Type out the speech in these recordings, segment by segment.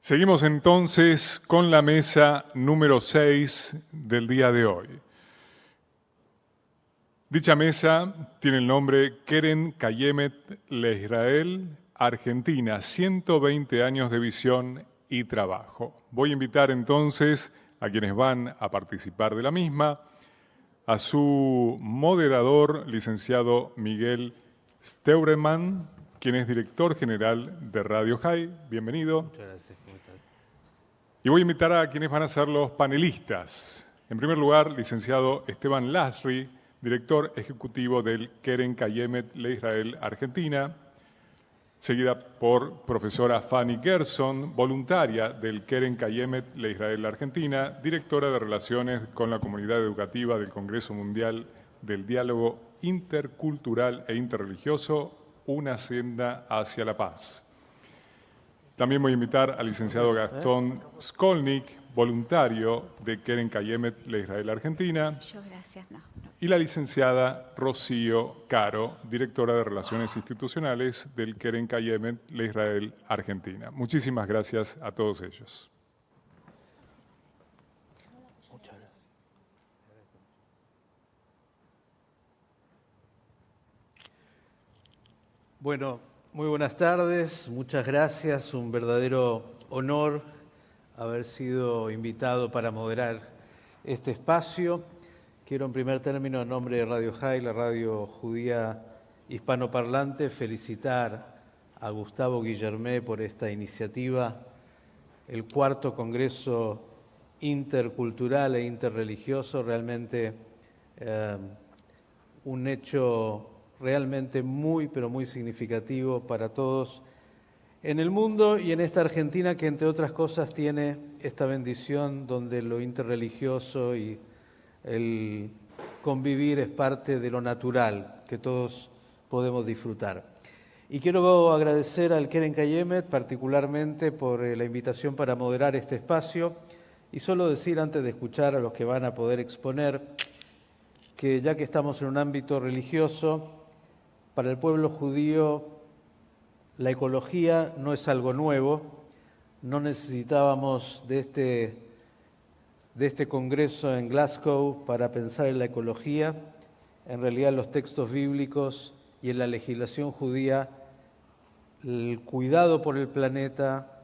Seguimos entonces con la mesa número 6 del día de hoy. Dicha mesa tiene el nombre Keren Kayemet LeIsrael, Argentina, 120 años de visión y trabajo. Voy a invitar entonces a quienes van a participar de la misma, a su moderador, licenciado Miguel Steuremann, quien es director general de Radio High. Bienvenido. Muchas gracias. ¿Cómo estás? Y voy a invitar a quienes van a ser los panelistas. En primer lugar, licenciado Esteban Lasri, director ejecutivo del Keren Kayemet LeIsrael Argentina, seguida por profesora Fanny Gerson, voluntaria del Keren Kayemet LeIsrael Argentina, directora de Relaciones con la Comunidad Educativa del Congreso Mundial del Diálogo Intercultural e Interreligioso, Una Senda hacia la Paz. También voy a invitar al licenciado Gastón Skolnik, voluntario de Keren Kayemet LeIsrael Argentina. Yo, gracias, no. Y la licenciada Rocío Caro, directora de Relaciones Institucionales del Keren Kayemet LeIsrael Argentina. Muchísimas gracias a todos ellos. Muchas gracias. Bueno, muy buenas tardes, muchas gracias. Un verdadero honor haber sido invitado para moderar este espacio. Quiero en primer término, en nombre de Radio High, la radio judía hispanoparlante, felicitar a Gustavo Guillermé por esta iniciativa, el cuarto Congreso Intercultural e Interreligioso, realmente un hecho realmente muy, pero muy significativo para todos en el mundo y en esta Argentina que, entre otras cosas, tiene esta bendición donde lo interreligioso y el convivir es parte de lo natural que todos podemos disfrutar. Y quiero agradecer al Keren Kayemet particularmente por la invitación para moderar este espacio y solo decir, antes de escuchar a los que van a poder exponer, que ya que estamos en un ámbito religioso, para el pueblo judío la ecología no es algo nuevo, no necesitábamos de este congreso en Glasgow para pensar en la ecología. En realidad, en los textos bíblicos y en la legislación judía, el cuidado por el planeta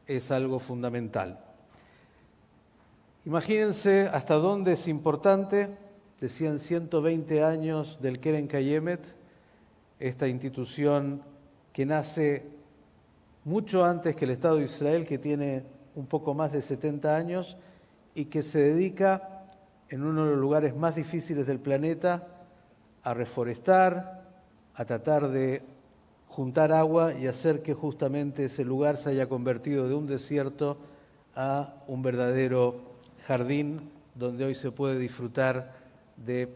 es algo fundamental. Imagínense hasta dónde es importante, decían 120 años del Keren Kayemet, esta institución que nace mucho antes que el Estado de Israel, que tiene un poco más de 70 años y que se dedica en uno de los lugares más difíciles del planeta a reforestar, a tratar de juntar agua y hacer que justamente ese lugar se haya convertido de un desierto a un verdadero jardín donde hoy se puede disfrutar de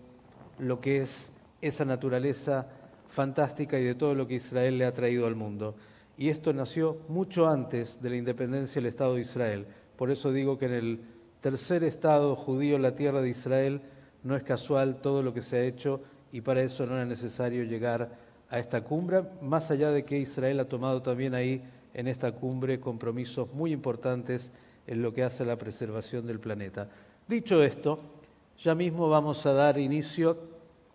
lo que es esa naturaleza fantástica y de todo lo que Israel le ha traído al mundo. Y esto nació mucho antes de la independencia del Estado de Israel. Por eso digo que en el tercer Estado judío en la tierra de Israel no es casual todo lo que se ha hecho y para eso no era necesario llegar a esta cumbre, más allá de que Israel ha tomado también ahí en esta cumbre compromisos muy importantes en lo que hace a la preservación del planeta. Dicho esto, ya mismo vamos a dar inicio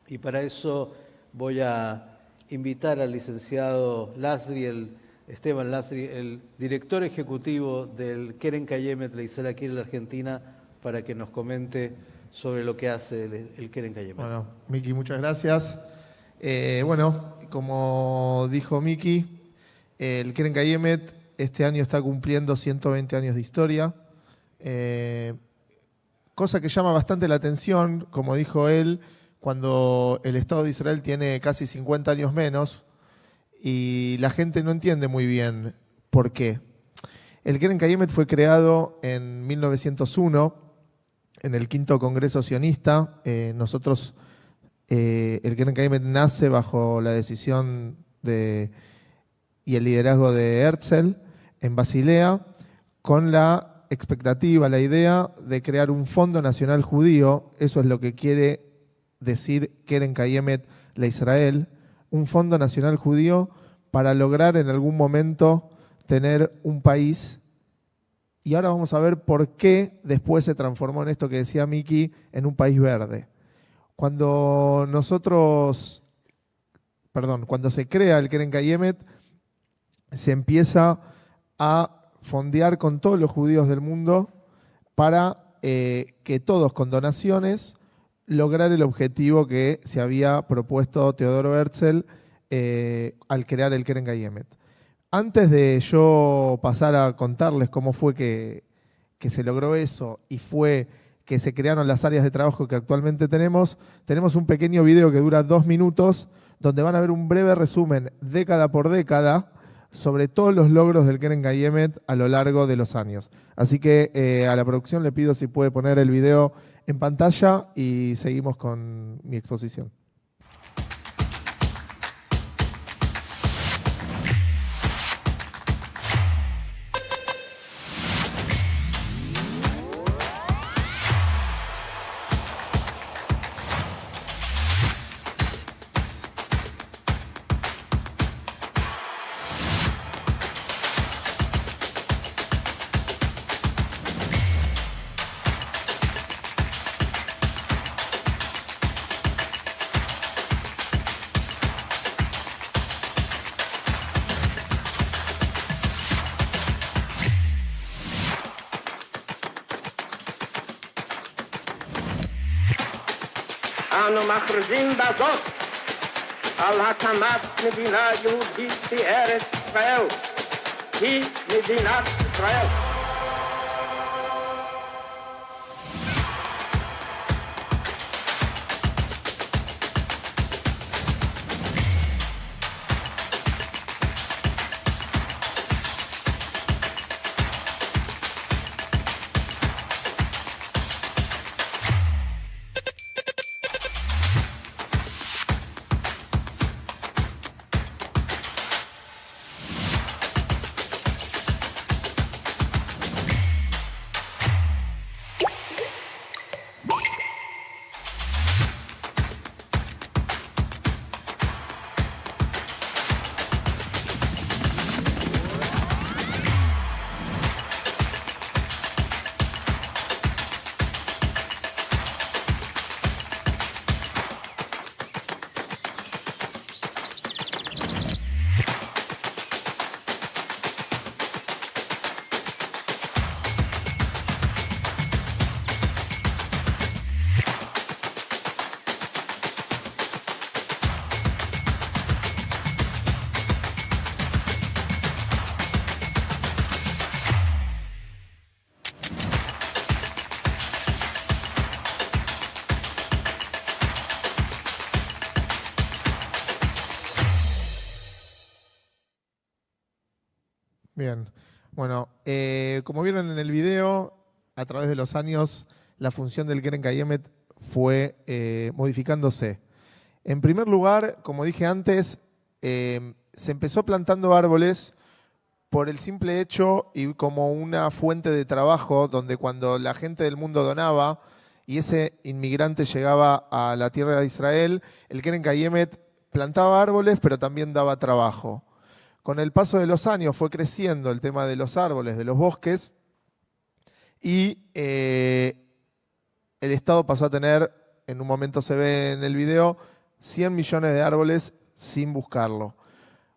y para eso voy a invitar al licenciado Lasri, Esteban Lasri, el director ejecutivo del Keren Kayemet LeIsrael aquí en la Argentina, para que nos comente sobre lo que hace el Keren Kayemet. Bueno, Miki, muchas gracias. Como dijo Miki, el Keren Kayemet este año está cumpliendo 120 años de historia, cosa que llama bastante la atención, como dijo él, cuando el Estado de Israel tiene casi 50 años menos y la gente no entiende muy bien por qué. El Keren Kayemet fue creado en 1901 en el quinto Congreso Sionista. El Keren Kayemet nace bajo la decisión y el liderazgo de Herzl en Basilea, con la expectativa, la idea de crear un Fondo Nacional Judío. Eso es lo que quiere decir Keren Kayemet LeIsrael, un Fondo Nacional Judío para lograr en algún momento tener un país Y ahora vamos a ver por qué después se transformó en esto que decía Miki, en un país verde. Cuando cuando se crea el Keren Kayemet, se empieza a fondear con todos los judíos del mundo para que todos con donaciones lograr el objetivo que se había propuesto Teodoro Herzl al crear el Keren Kayemet. Antes de yo pasar a contarles cómo fue que se logró eso y fue que se crearon las áreas de trabajo que actualmente tenemos un pequeño video que dura 2 minutos, donde van a ver un breve resumen década por década sobre todos los logros del Keren Kayemet a lo largo de los años. Así que a la producción le pido si puede poner el video en pantalla y seguimos con mi exposición. אנו מכריזים בזאת על הקמת מדינה יהודית בארץ ישראל. היא מדינת ישראל. Bien, bueno, como vieron en el video, a través de los años, la función del Keren Kayemet fue modificándose. En primer lugar, como dije antes, se empezó plantando árboles por el simple hecho y como una fuente de trabajo, donde cuando la gente del mundo donaba y ese inmigrante llegaba a la tierra de Israel, el Keren Kayemet plantaba árboles, pero también daba trabajo. Con el paso de los años fue creciendo el tema de los árboles, de los bosques, y el Estado pasó a tener, en un momento se ve en el video, 100 millones de árboles sin buscarlo.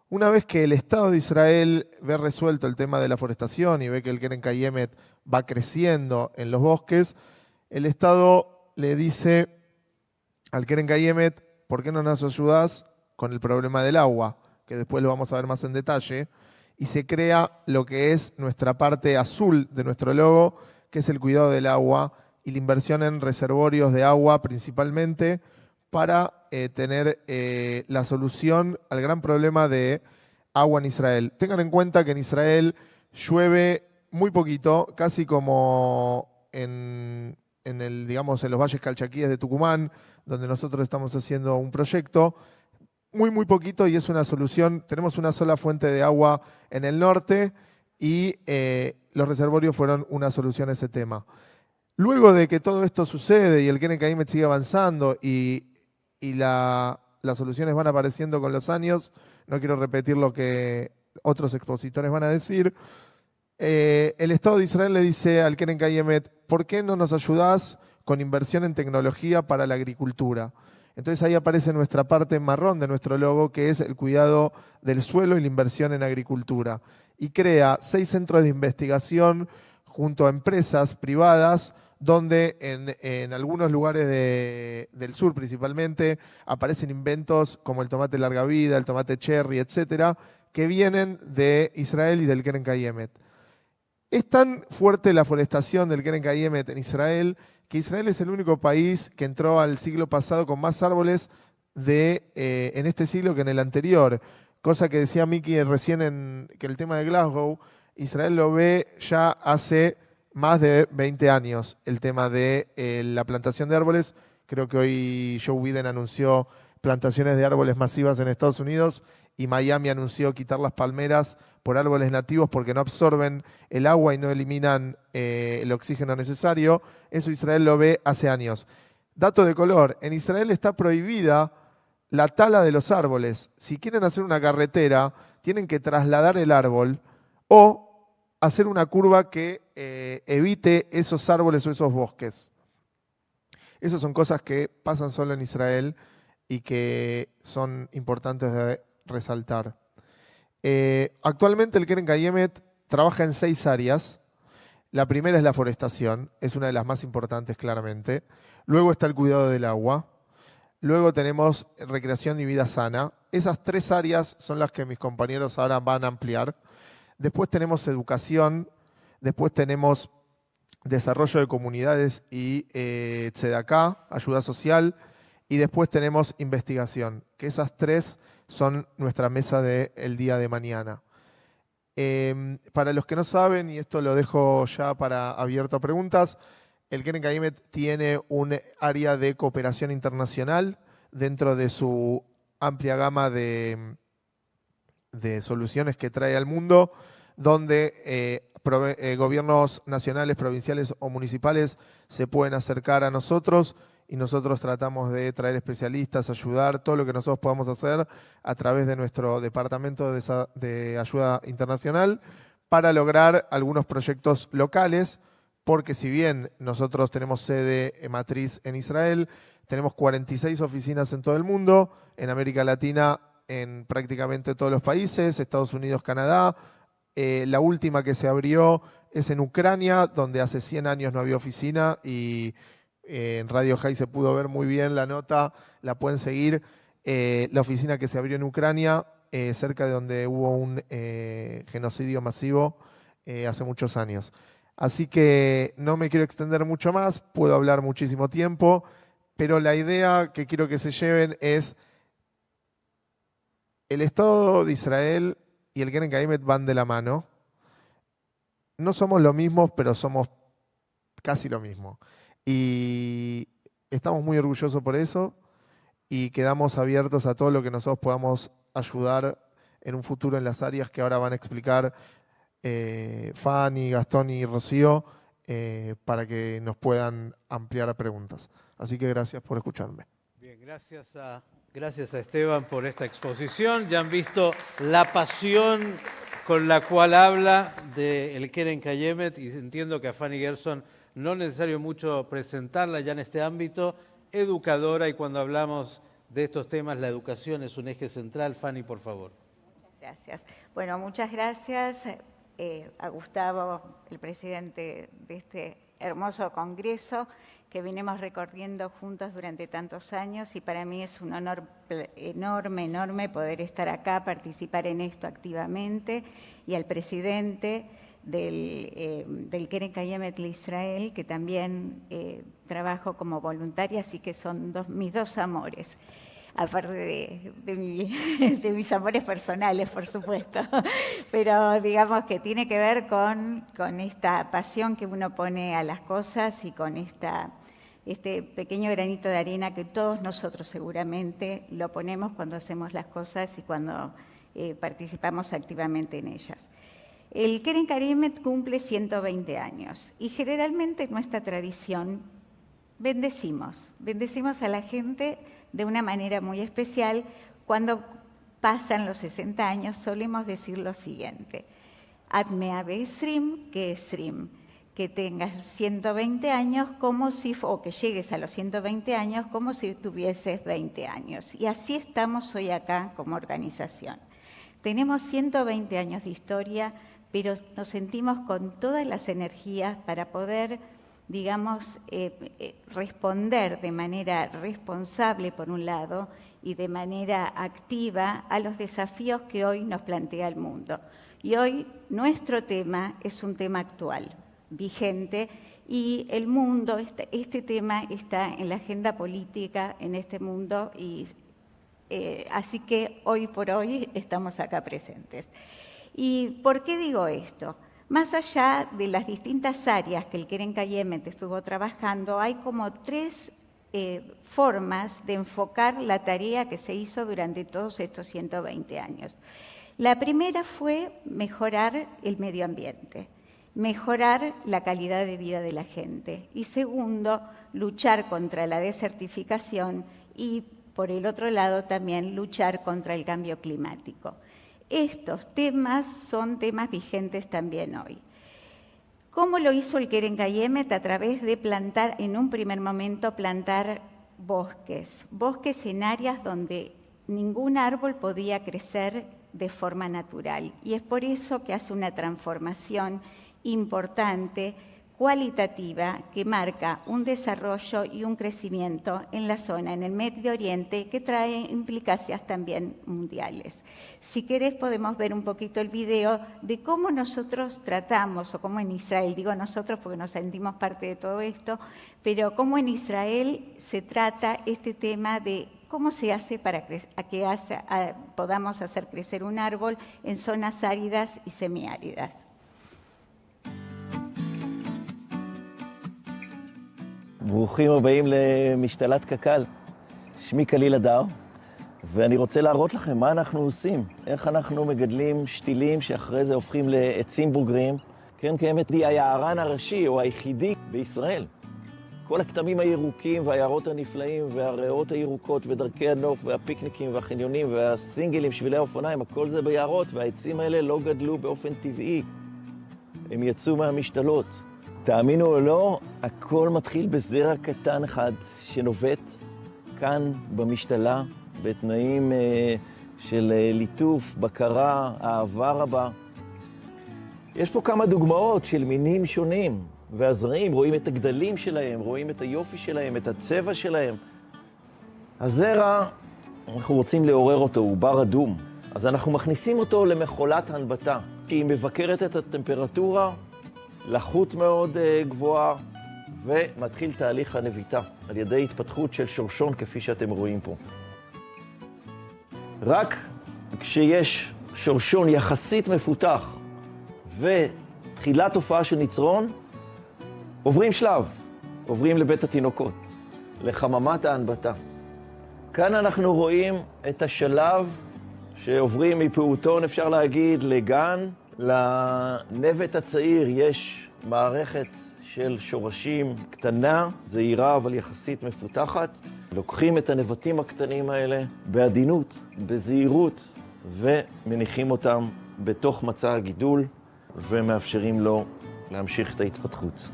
Una vez que el Estado de Israel ve resuelto el tema de la forestación y ve que el Keren Kayemet va creciendo en los bosques, el Estado le dice al Keren Kayemet, ¿por qué no nos ayudás con el problema del agua? Que después lo vamos a ver más en detalle, y se crea lo que es nuestra parte azul de nuestro logo, que es el cuidado del agua y la inversión en reservorios de agua principalmente para tener la solución al gran problema de agua en Israel. Tengan en cuenta que en Israel llueve muy poquito, casi como en los valles calchaquíes de Tucumán, donde nosotros estamos haciendo un proyecto. Muy poquito, y es una solución. Tenemos una sola fuente de agua en el norte y los reservorios fueron una solución a ese tema. Luego de que todo esto sucede y el Keren Kayemet sigue avanzando y las soluciones van apareciendo con los años, no quiero repetir lo que otros expositores van a decir, El Estado de Israel le dice al Keren Kayemet, ¿por qué no nos ayudás con inversión en tecnología para la agricultura? Entonces ahí aparece nuestra parte marrón de nuestro logo, que es el cuidado del suelo y la inversión en agricultura. Y crea 6 centros de investigación junto a empresas privadas, donde en algunos lugares del sur principalmente aparecen inventos como el tomate larga vida, el tomate cherry, etcétera, que vienen de Israel y del Keren Kayemet. Es tan fuerte la forestación del Keren Kayemet en Israel que Israel es el único país que entró al siglo pasado con más árboles en este siglo que en el anterior. Cosa que decía Miki recién que el tema de Glasgow, Israel lo ve ya hace más de 20 años, el tema de la plantación de árboles. Creo que hoy Joe Biden anunció plantaciones de árboles masivas en Estados Unidos y Miami anunció quitar las palmeras por árboles nativos porque no absorben el agua y no eliminan el oxígeno necesario. Eso Israel lo ve hace años. Dato de color, en Israel está prohibida la tala de los árboles. Si quieren hacer una carretera, tienen que trasladar el árbol o hacer una curva que evite esos árboles o esos bosques. Esas son cosas que pasan solo en Israel y que son importantes de resaltar. Actualmente el Keren Kayemet trabaja en 6 áreas. La primera es la forestación, es una de las más importantes claramente. Luego está el cuidado del agua. Luego tenemos recreación y vida sana. Esas 3 áreas son las que mis compañeros ahora van a ampliar. Después tenemos educación, después tenemos desarrollo de comunidades y tzedaká, ayuda social, y después tenemos investigación, que esas 3 son nuestra mesa del día de mañana. Para los que no saben, y esto lo dejo ya para abierto a preguntas, el Keren Kayemet tiene un área de cooperación internacional dentro de su amplia gama de soluciones que trae al mundo, donde gobiernos nacionales, provinciales o municipales se pueden acercar a nosotros y nosotros tratamos de traer especialistas, ayudar, todo lo que nosotros podamos hacer a través de nuestro departamento de ayuda internacional para lograr algunos proyectos locales, porque si bien nosotros tenemos sede matriz en Israel, tenemos 46 oficinas en todo el mundo, en América Latina, en prácticamente todos los países, Estados Unidos, Canadá. La última que se abrió es en Ucrania, donde hace 100 años no había oficina y en Radio High se pudo ver muy bien la nota, la pueden seguir. La oficina que se abrió en Ucrania, cerca de donde hubo un genocidio masivo hace muchos años. Así que no me quiero extender mucho más, puedo hablar muchísimo tiempo, pero la idea que quiero que se lleven es el Estado de Israel y el Keren Kayemet van de la mano. No somos lo mismo, pero somos casi lo mismo. Y estamos muy orgullosos por eso y quedamos abiertos a todo lo que nosotros podamos ayudar en un futuro en las áreas que ahora van a explicar Fanny, Gastón y Rocío para que nos puedan ampliar a preguntas. Así que gracias por escucharme. Bien, gracias a Esteban por esta exposición. Ya han visto la pasión con la cual habla del Keren Kayemet y entiendo que a Fanny Gerson no es necesario mucho presentarla ya en este ámbito, educadora, y cuando hablamos de estos temas la educación es un eje central. Fanny, por favor. Muchas gracias. Bueno, muchas gracias a Gustavo, el presidente de este hermoso congreso que venimos recorriendo juntos durante tantos años, y para mí es un honor enorme poder estar acá, participar en esto activamente, y al presidente del Keren Kayemet Israel, que también trabajo como voluntaria, así que son mis 2 amores, aparte de mis amores personales, por supuesto, pero digamos que tiene que ver con esta pasión que uno pone a las cosas y con este pequeño granito de arena que todos nosotros seguramente lo ponemos cuando hacemos las cosas y cuando participamos activamente en ellas. El Keren Kayemet cumple 120 años y generalmente en nuestra tradición bendecimos a la gente de una manera muy especial. Cuando pasan los 60 años solemos decir lo siguiente: Ad mea besrim que esrim, que tengas 120 años como si, o que llegues a los 120 años como si tuvieses 20 años. Y así estamos hoy acá como organización. Tenemos 120 años de historia, pero nos sentimos con todas las energías para poder, digamos, responder de manera responsable, por un lado, y de manera activa a los desafíos que hoy nos plantea el mundo. Y hoy nuestro tema es un tema actual, vigente, y el mundo, este tema está en la agenda política en este mundo, y así que hoy por hoy estamos acá presentes. ¿Y por qué digo esto? Más allá de las distintas áreas que el Keren Kayemet estuvo trabajando, hay como tres formas de enfocar la tarea que se hizo durante todos estos 120 años. La primera fue mejorar el medio ambiente, mejorar la calidad de vida de la gente. Y segundo, luchar contra la desertificación y, por el otro lado, también luchar contra el cambio climático. Estos temas son temas vigentes también hoy. ¿Cómo lo hizo el Keren Kayemet? A través de plantar, en un primer momento, plantar bosques en áreas donde ningún árbol podía crecer de forma natural. Y es por eso que hace una transformación importante, cualitativa, que marca un desarrollo y un crecimiento en la zona, en el Medio Oriente, que trae implicancias también mundiales. Si querés podemos ver un poquito el video de cómo nosotros tratamos, o cómo en Israel, digo nosotros porque nos sentimos parte de todo esto, pero cómo en Israel se trata este tema de cómo se hace para que podamos hacer crecer un árbol en zonas áridas y semiáridas. ברוכים הבאים למשתלת קק"ל. שמי קליל הדר, ואני רוצה להראות לכם מה אנחנו עושים. איך אנחנו מגדלים שתילים שאחרי זה הופכים לעצים בוגרים. קרן קיימת היא היערן הראשי או היחידי בישראל. כל הכתמים הירוקים והיערות הנפלאים והריאות הירוקות ודרכי הנוף והפיקניקים והחניונים והסינגלים, שבילי האופניים, הכל זה ביערות, והעצים האלה לא גדלו באופן טבעי. הם יצאו מהמשתלות. תאמינו או לא, הכל מתחיל בזרע קטן אחד שנובט כאן במשתלה, בתנאים של ליטוף, בקרה, אהבה רבה. יש פה כמה דוגמאות של מינים שונים, והזרעים, רואים את הגדלים שלהם, רואים את היופי שלהם, את הצבע שלהם. הזרע, אנחנו רוצים לעורר אותו, הוא בר אדום. אז אנחנו מכניסים אותו למכולת הנבטה, שהיא מבקרת את הטמפרטורה, לחות מאוד גבוהה, ומתחיל תהליך הנביטה על ידי התפתחות של שורשון כפי שאתם רואים פה. רק כשיש שורשון יחסית מפותח ותחילת תופעה של נצרון, עוברים שלב, עוברים לבית התינוקות, לחממת ההנבטה. כאן אנחנו רואים את השלב שעוברים מפעוטון, אפשר להגיד, לגן. לנבט הצעיר יש מערכת של שורשים קטנה, זהירה אבל יחסית מפותחת. לוקחים את הנבטים הקטנים האלה בעדינות, בזהירות, ומניחים אותם בתוך מצע הגידול, ומאפשרים לו להמשיך את ההתפתחות.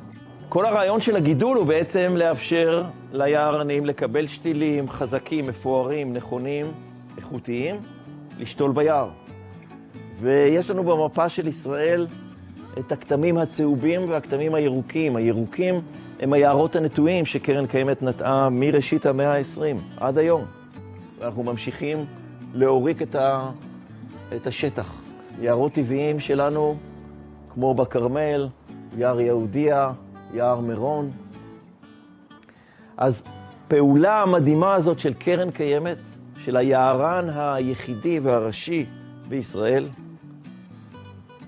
כל הרעיון של הגידול הוא בעצם לאפשר ליערנים לקבל שתילים חזקים, מפוארים, נכונים, איכותיים, לשתול ביער. ויש לנו במפה של ישראל את הכתמים הצהובים והכתמים הירוקים. הירוקים הם היערות הנטועים שקרן קיימת נטעה מראשית המאה ה-20 עד היום. ואנחנו ממשיכים להוריק את השטח. יערות טבעיים שלנו, כמו בכרמל, יער יהודיה, יער מירון. אז פעולה המדהימה הזאת של קרן קיימת, של היערן היחידי והראשי בישראל,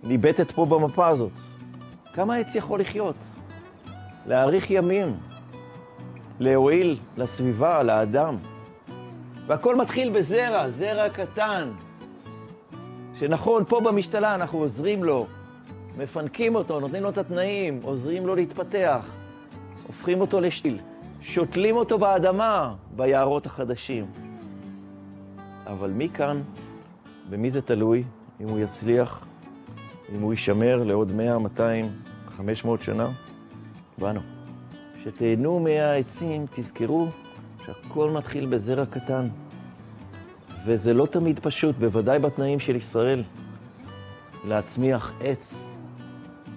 ניבטת פה במפה הזאת. כמה עץ יכול לחיות? להאריך ימים, להועיל לסביבה, לאדם. והכל מתחיל בזרע, זרע קטן. שנכון, פה במשתלה אנחנו עוזרים לו, מפנקים אותו, נותנים לו את התנאים, עוזרים לו להתפתח, הופכים אותו לשתיל, שותלים אותו באדמה, ביערות החדשים. אבל מכאן, במי זה תלוי, אם הוא יצליח אם הוא יישמר לעוד 100, 200, 500 שנה, בנו. שתהנו מהעצים, תזכרו שהכל מתחיל בזרע קטן. וזה לא תמיד פשוט, בוודאי בתנאים של ישראל, להצמיח עץ.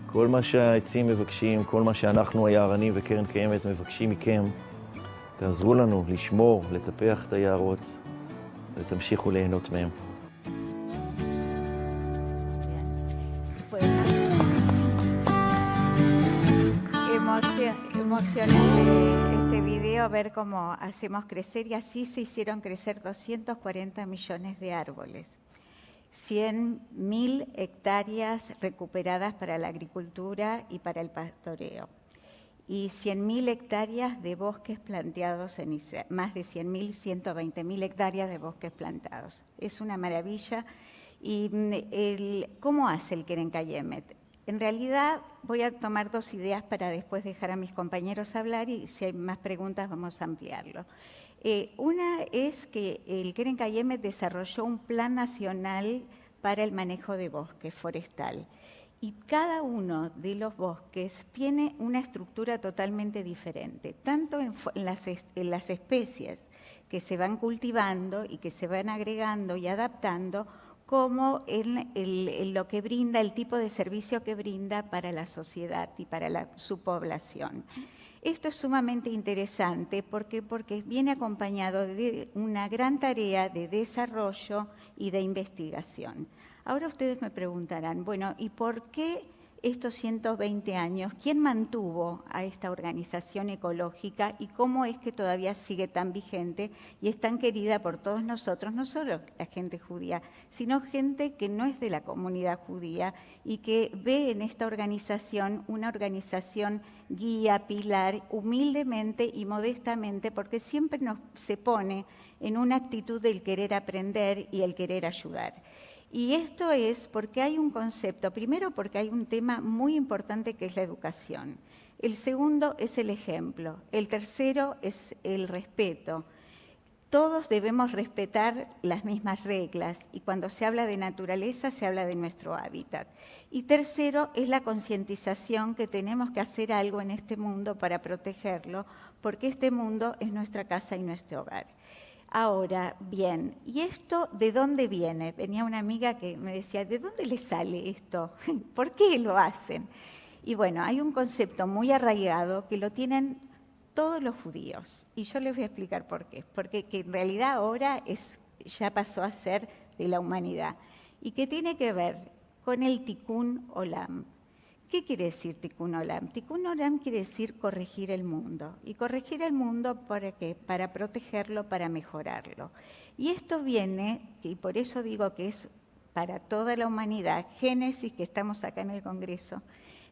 כל מה שהעצים מבקשים, כל מה שאנחנו היערנים וקרן קיימת מבקשים מכם, תעזרו לנו לשמור, לטפח את היערות ותמשיכו ליהנות מהם. Emocionante este video, ver cómo hacemos crecer, y así se hicieron crecer 240 millones de árboles, 100.000 hectáreas recuperadas para la agricultura y para el pastoreo, y 100.000 hectáreas de bosques planteados en Israel, más de 100.000, 120.000 hectáreas de bosques plantados. Es una maravilla. ¿Y cómo hace el Keren Kayemet? En realidad voy a tomar dos ideas para después dejar a mis compañeros hablar, y si hay más preguntas vamos a ampliarlo. Una es que el Keren Kayemet desarrolló un plan nacional para el manejo de bosque forestal, y cada uno de los bosques tiene una estructura totalmente diferente, tanto en las especies que se van cultivando y que se van agregando y adaptando, como en lo que brinda, el tipo de servicio que brinda para la sociedad y para su población. Esto es sumamente interesante porque viene acompañado de una gran tarea de desarrollo y de investigación. Ahora ustedes me preguntarán, bueno, ¿y por qué estos 120 años? ¿Quién mantuvo a esta organización ecológica y cómo es que todavía sigue tan vigente y es tan querida por todos nosotros, no solo la gente judía, sino gente que no es de la comunidad judía y que ve en esta organización una organización guía, pilar, humildemente y modestamente, porque siempre se pone en una actitud del querer aprender y el querer ayudar? Y esto es porque hay un concepto, primero porque hay un tema muy importante que es la educación. El segundo es el ejemplo. El tercero es el respeto. Todos debemos respetar las mismas reglas, y cuando se habla de naturaleza se habla de nuestro hábitat. Y tercero es la concientización que tenemos que hacer algo en este mundo para protegerlo, porque este mundo es nuestra casa y nuestro hogar. Ahora, bien, ¿y esto de dónde viene? Venía una amiga que me decía, ¿de dónde le sale esto? ¿Por qué lo hacen? Y bueno, hay un concepto muy arraigado que lo tienen todos los judíos, y yo les voy a explicar por qué. Porque que en realidad ahora ya pasó a ser de la humanidad, y que tiene que ver con el Tikkun Olam. ¿Qué quiere decir Tikkun Olam? Tikkun Olam quiere decir corregir el mundo. ¿Y corregir el mundo para qué? Para protegerlo, para mejorarlo. Y esto viene, y por eso digo que es para toda la humanidad, Génesis, que estamos acá en el Congreso,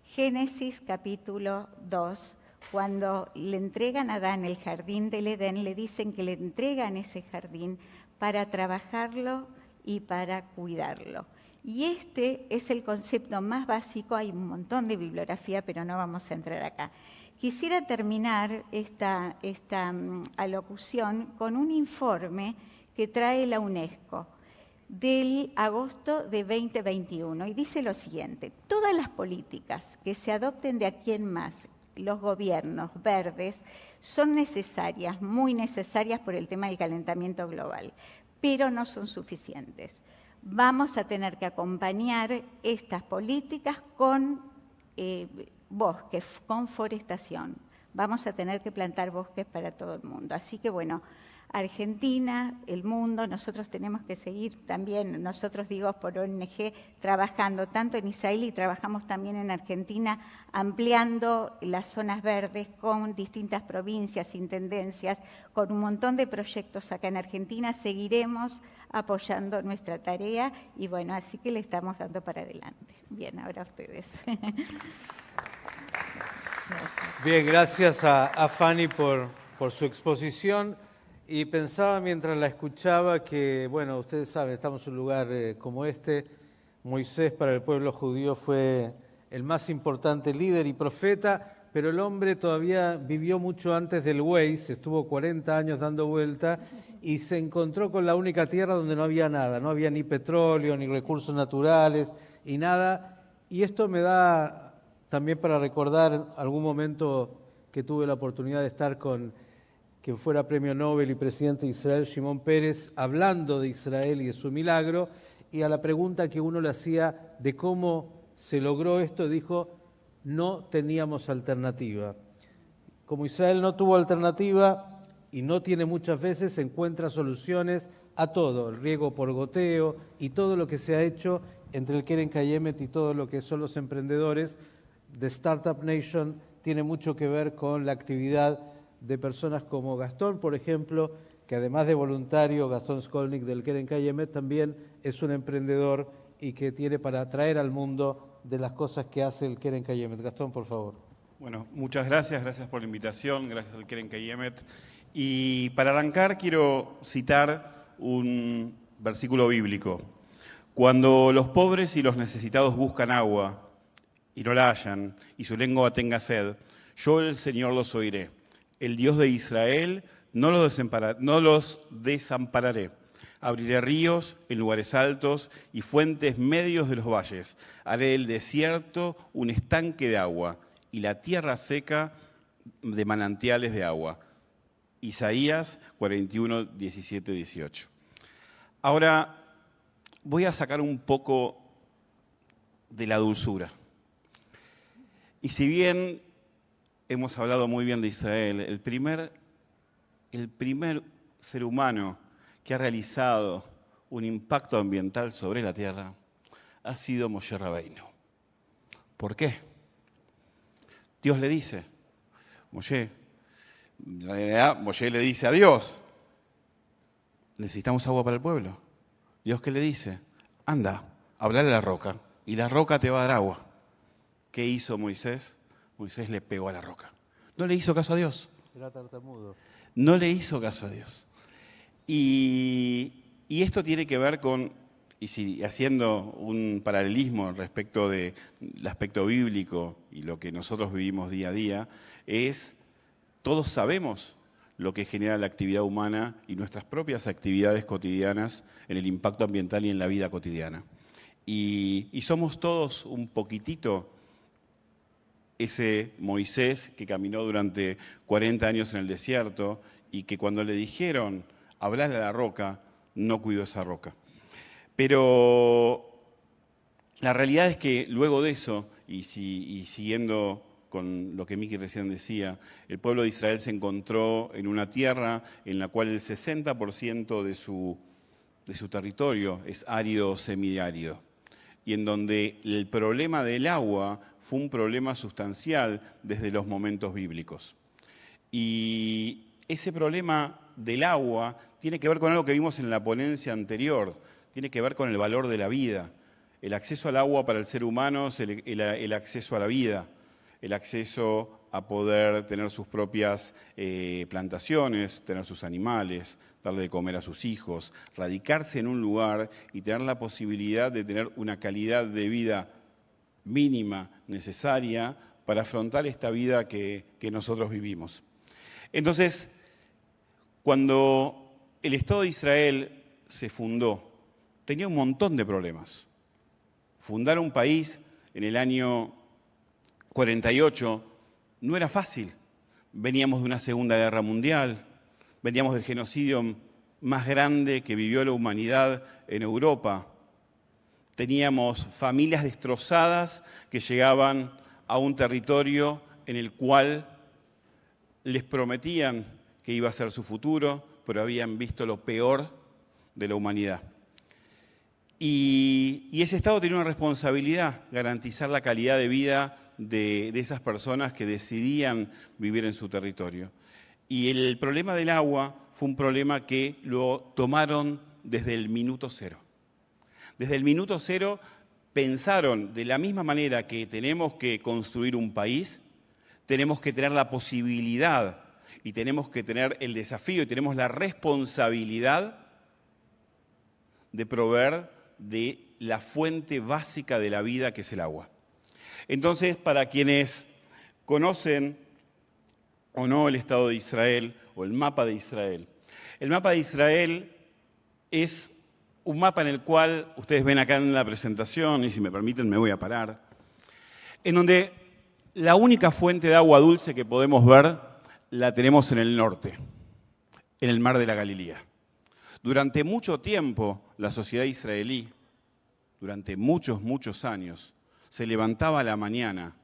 Génesis capítulo 2, cuando le entregan a Adán el jardín del Edén, le dicen que le entregan ese jardín para trabajarlo y para cuidarlo. Y este es el concepto más básico. Hay un montón de bibliografía, pero no vamos a entrar acá. Quisiera terminar esta alocución con un informe que trae la UNESCO del agosto de 2021, y dice lo siguiente: todas las políticas que se adopten de aquí en más, los gobiernos verdes, son necesarias, muy necesarias por el tema del calentamiento global, pero no son suficientes. Vamos a tener que acompañar estas políticas con bosques, con forestación. Vamos a tener que plantar bosques para todo el mundo. Así que, bueno, Argentina, el mundo, nosotros tenemos que seguir también, nosotros digo por ONG, trabajando tanto en Israel y trabajamos también en Argentina, ampliando las zonas verdes con distintas provincias, intendencias, con un montón de proyectos acá en Argentina. Seguiremos apoyando nuestra tarea y bueno, así que le estamos dando para adelante. Bien, ahora ustedes. Bien, gracias a Fanny por su exposición. Y pensaba mientras la escuchaba que, bueno, ustedes saben, estamos en un lugar como este. Moisés para el pueblo judío fue el más importante líder y profeta, pero el hombre todavía vivió mucho antes del Waze, estuvo 40 años dando vuelta y se encontró con la única tierra donde no había nada, no había ni petróleo, ni recursos naturales y nada. Y esto me da también para recordar algún momento que tuve la oportunidad de estar con quien fuera premio Nobel y presidente de Israel, Shimon Peres, hablando de Israel y de su milagro, y a la pregunta que uno le hacía de cómo se logró esto, dijo, no teníamos alternativa. Como Israel no tuvo alternativa y no tiene muchas veces, encuentra soluciones a todo, el riego por goteo y todo lo que se ha hecho entre el Keren Kayemet y todo lo que son los emprendedores de Startup Nation tiene mucho que ver con la actividad de personas como Gastón, por ejemplo, que además de voluntario, Gastón Skolnik del Keren Kayemet también es un emprendedor y que tiene para traer al mundo de las cosas que hace el Keren Kayemet. Gastón, por favor. Bueno, muchas gracias por la invitación, gracias al Keren Kayemet. Y para arrancar quiero citar un versículo bíblico. Cuando los pobres y los necesitados buscan agua y no la hallan, y su lengua tenga sed, yo el Señor los oiré. El Dios de Israel no los desampararé. Abriré ríos en lugares altos y fuentes medios de los valles. Haré el desierto un estanque de agua y la tierra seca de manantiales de agua. Isaías 41, 17, 18. Ahora voy a sacar un poco de la dulzura. Y si bien hemos hablado muy bien de Israel, el primer ser humano que ha realizado un impacto ambiental sobre la tierra ha sido Moshe Rabbeinu. ¿Por qué? Dios le dice, Moshe le dice a Dios, necesitamos agua para el pueblo. Dios, ¿qué le dice? Anda, hablale a la roca y la roca te va a dar agua. ¿Qué hizo Moisés? Moisés le pegó a la roca. No le hizo caso a Dios. Será tartamudo. No le hizo caso a Dios. Y esto tiene que ver con, haciendo un paralelismo respecto del aspecto bíblico y lo que nosotros vivimos día a día, todos sabemos lo que genera la actividad humana y nuestras propias actividades cotidianas en el impacto ambiental y en la vida cotidiana. Y somos todos un poquitito ese Moisés que caminó durante 40 años en el desierto y que cuando le dijeron hablarle a la roca, no cuidó esa roca. Pero la realidad es que luego de eso, y siguiendo con lo que Miki recién decía, el pueblo de Israel se encontró en una tierra en la cual el 60% de su territorio es árido o semiárido, y en donde el problema del agua fue un problema sustancial desde los momentos bíblicos. Y ese problema del agua tiene que ver con algo que vimos en la ponencia anterior, tiene que ver con el valor de la vida. El acceso al agua para el ser humano es el acceso a la vida, el acceso a poder tener sus propias plantaciones, tener sus animales, darle de comer a sus hijos, radicarse en un lugar y tener la posibilidad de tener una calidad de vida mínima, necesaria, para afrontar esta vida que nosotros vivimos. Entonces, cuando el Estado de Israel se fundó, tenía un montón de problemas. Fundar un país en el año 48 no era fácil. Veníamos de una Segunda Guerra Mundial, veníamos del genocidio más grande que vivió la humanidad en Europa. Teníamos familias destrozadas que llegaban a un territorio en el cual les prometían que iba a ser su futuro, pero habían visto lo peor de la humanidad. Y ese Estado tenía una responsabilidad, garantizar la calidad de vida de esas personas que decidían vivir en su territorio. Y el problema del agua fue un problema que lo tomaron desde el minuto cero. Desde el minuto cero pensaron de la misma manera que tenemos que construir un país, tenemos que tener la posibilidad y tenemos que tener el desafío y tenemos la responsabilidad de proveer de la fuente básica de la vida, que es el agua. Entonces, para quienes conocen o no el Estado de Israel o el mapa de Israel es un mapa en el cual, ustedes ven acá en la presentación, y si me permiten me voy a parar, en donde la única fuente de agua dulce que podemos ver la tenemos en el norte, en el mar de la Galilea. Durante mucho tiempo, la sociedad israelí, durante muchos años, se levantaba a la mañana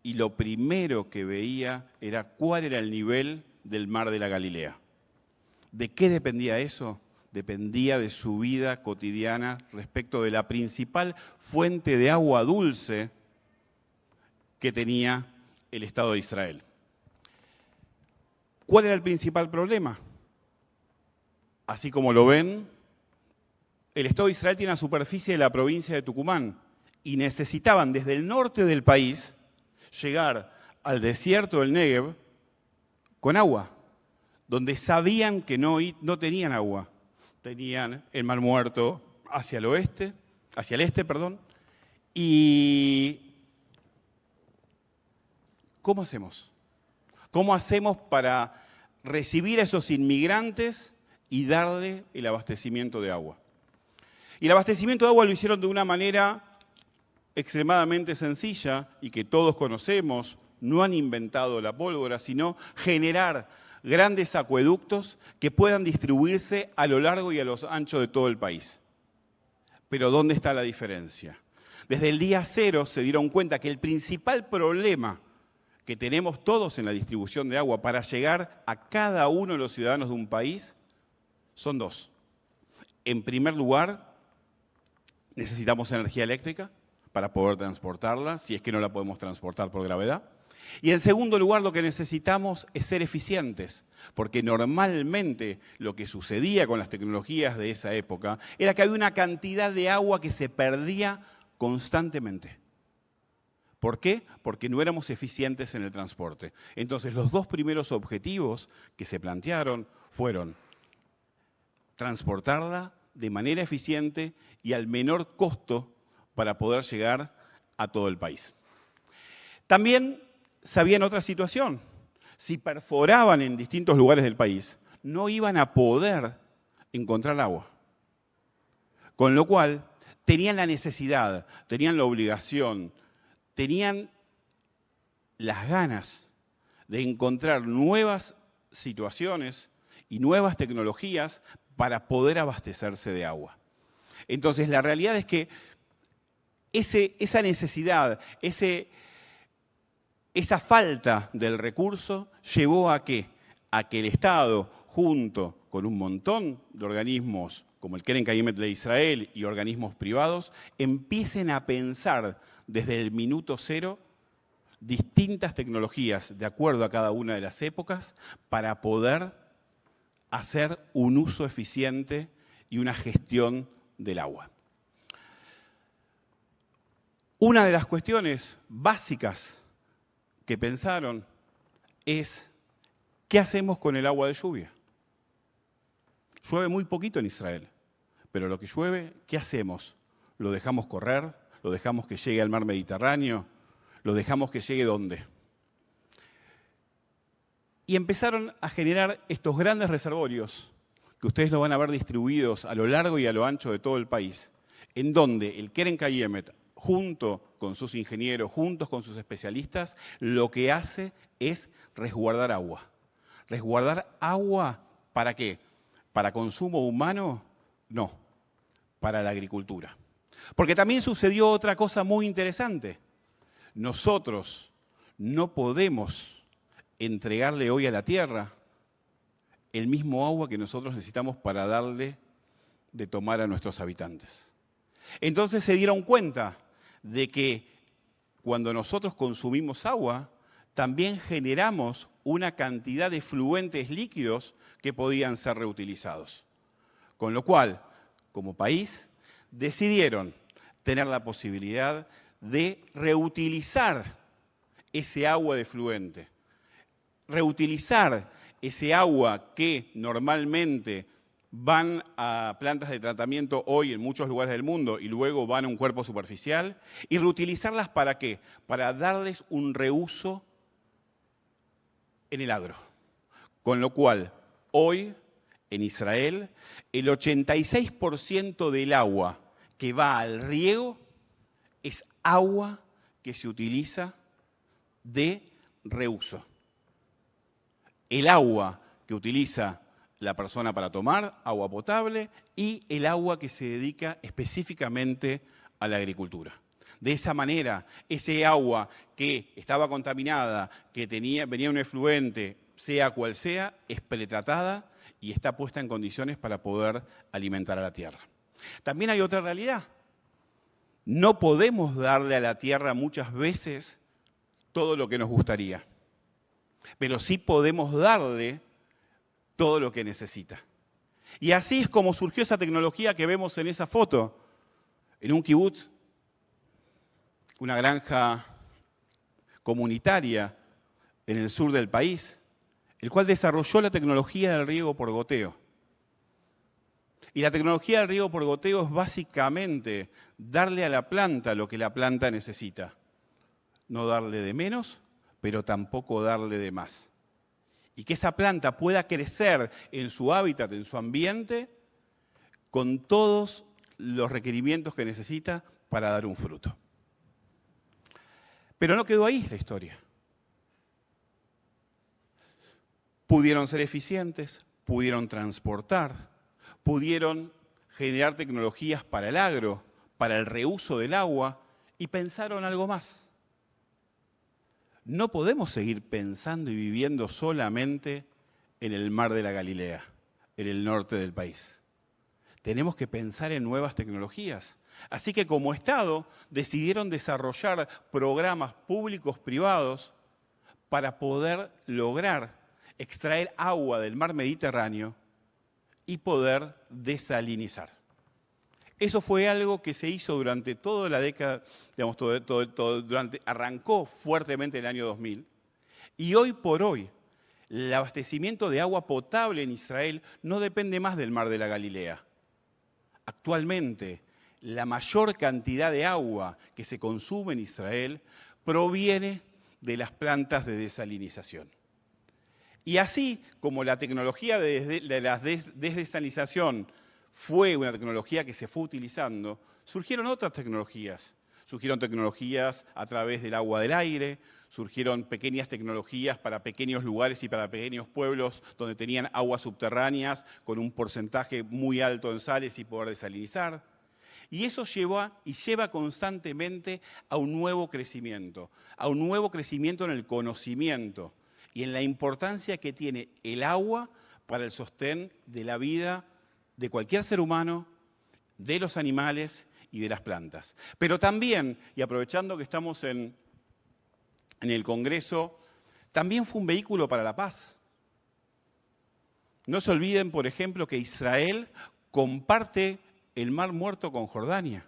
y lo primero que veía era cuál era el nivel del mar de la Galilea. ¿De qué dependía eso? Dependía de su vida cotidiana respecto de la principal fuente de agua dulce que tenía el Estado de Israel. ¿Cuál era el principal problema? Así como lo ven, el Estado de Israel tiene una superficie de la provincia de Tucumán y necesitaban desde el norte del país llegar al desierto del Negev con agua, donde sabían que no tenían agua. Tenían el Mar Muerto hacia el este, y ¿cómo hacemos? ¿Cómo hacemos para recibir a esos inmigrantes y darle el abastecimiento de agua? Y el abastecimiento de agua lo hicieron de una manera extremadamente sencilla y que todos conocemos. No han inventado la pólvora, sino generar grandes acueductos que puedan distribuirse a lo largo y a lo ancho de todo el país. Pero ¿dónde está la diferencia? Desde el día cero se dieron cuenta que el principal problema que tenemos todos en la distribución de agua para llegar a cada uno de los ciudadanos de un país son dos. En primer lugar, necesitamos energía eléctrica para poder transportarla, si es que no la podemos transportar por gravedad. Y en segundo lugar, lo que necesitamos es ser eficientes, porque normalmente lo que sucedía con las tecnologías de esa época era que había una cantidad de agua que se perdía constantemente. ¿Por qué? Porque no éramos eficientes en el transporte. Entonces, los dos primeros objetivos que se plantearon fueron transportarla de manera eficiente y al menor costo para poder llegar a todo el país. También sabían otra situación. Si perforaban en distintos lugares del país, no iban a poder encontrar agua. Con lo cual, tenían la necesidad, tenían la obligación, tenían las ganas de encontrar nuevas situaciones y nuevas tecnologías para poder abastecerse de agua. Entonces, la realidad es que esa necesidad, esa falta del recurso llevó a que el Estado, junto con un montón de organismos como el Keren Kayemet de Israel y organismos privados, empiecen a pensar desde el minuto cero distintas tecnologías de acuerdo a cada una de las épocas para poder hacer un uso eficiente y una gestión del agua. Una de las cuestiones básicas que pensaron es, ¿qué hacemos con el agua de lluvia? Llueve muy poquito en Israel, pero lo que llueve, ¿qué hacemos? ¿Lo dejamos correr? ¿Lo dejamos que llegue al mar Mediterráneo? ¿Lo dejamos que llegue dónde? Y empezaron a generar estos grandes reservorios, que ustedes lo van a ver distribuidos a lo largo y a lo ancho de todo el país, en donde el Keren Kayemet, junto con sus ingenieros, juntos con sus especialistas, lo que hace es resguardar agua. ¿Resguardar agua para qué? ¿Para consumo humano? No, para la agricultura. Porque también sucedió otra cosa muy interesante. Nosotros no podemos entregarle hoy a la tierra el mismo agua que nosotros necesitamos para darle de tomar a nuestros habitantes. Entonces se dieron cuenta de que cuando nosotros consumimos agua, también generamos una cantidad de fluentes líquidos que podían ser reutilizados. Con lo cual, como país, decidieron tener la posibilidad de reutilizar ese agua de fluente, reutilizar ese agua que normalmente van a plantas de tratamiento hoy en muchos lugares del mundo y luego van a un cuerpo superficial, y reutilizarlas ¿para qué? Para darles un reuso en el agro. Con lo cual, hoy en Israel, el 86% del agua que va al riego es agua que se utiliza de reuso. El agua que utiliza la persona para tomar, agua potable, y el agua que se dedica específicamente a la agricultura. De esa manera, ese agua que estaba contaminada, que venía un efluente, sea cual sea, es pretratada y está puesta en condiciones para poder alimentar a la tierra. También hay otra realidad. No podemos darle a la tierra muchas veces todo lo que nos gustaría, pero sí podemos darle todo lo que necesita. Y así es como surgió esa tecnología que vemos en esa foto, en un kibutz, una granja comunitaria en el sur del país, el cual desarrolló la tecnología del riego por goteo. Y la tecnología del riego por goteo es básicamente darle a la planta lo que la planta necesita. No darle de menos, pero tampoco darle de más. Y que esa planta pueda crecer en su hábitat, en su ambiente, con todos los requerimientos que necesita para dar un fruto. Pero no quedó ahí la historia. Pudieron ser eficientes, pudieron transportar, pudieron generar tecnologías para el agro, para el reuso del agua, y pensaron algo más. No podemos seguir pensando y viviendo solamente en el mar de la Galilea, en el norte del país. Tenemos que pensar en nuevas tecnologías. Así que como Estado decidieron desarrollar programas públicos privados para poder lograr extraer agua del mar Mediterráneo y poder desalinizar. Eso fue algo que se hizo durante toda la década, digamos, arrancó fuertemente en el año 2000, y hoy por hoy el abastecimiento de agua potable en Israel no depende más del mar de la Galilea. Actualmente, la mayor cantidad de agua que se consume en Israel proviene de las plantas de desalinización. Y así como la tecnología de la desdesalinización fue una tecnología que se fue utilizando, surgieron otras tecnologías. Surgieron tecnologías a través del agua del aire, surgieron pequeñas tecnologías para pequeños lugares y para pequeños pueblos donde tenían aguas subterráneas con un porcentaje muy alto en sales y poder desalinizar. Y eso lleva constantemente a un nuevo crecimiento en el conocimiento y en la importancia que tiene el agua para el sostén de la vida de cualquier ser humano, de los animales y de las plantas. Pero también, y aprovechando que estamos en el Congreso, también fue un vehículo para la paz. No se olviden, por ejemplo, que Israel comparte el Mar Muerto con Jordania.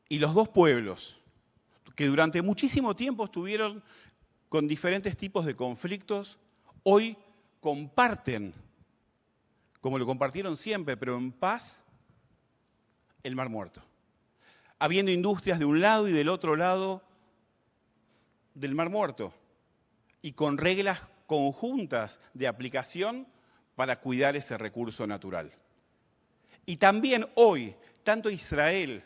Y los dos pueblos, que durante muchísimo tiempo estuvieron con diferentes tipos de conflictos, hoy comparten, como lo compartieron siempre, pero en paz, el Mar Muerto. Habiendo industrias de un lado y del otro lado del Mar Muerto, y con reglas conjuntas de aplicación para cuidar ese recurso natural. Y también hoy, tanto Israel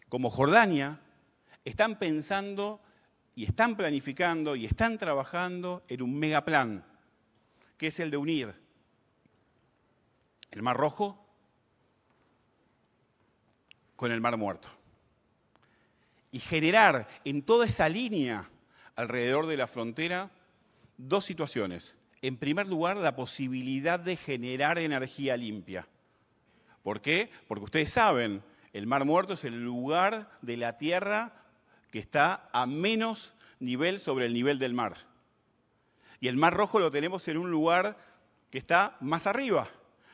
como Jordania están pensando y están planificando y están trabajando en un megaplan, que es el de unir el Mar Rojo con el Mar Muerto. Y generar en toda esa línea alrededor de la frontera dos situaciones. En primer lugar, la posibilidad de generar energía limpia. ¿Por qué? Porque ustedes saben, el Mar Muerto es el lugar de la Tierra que está a menos nivel sobre el nivel del mar. Y el Mar Rojo lo tenemos en un lugar que está más arriba,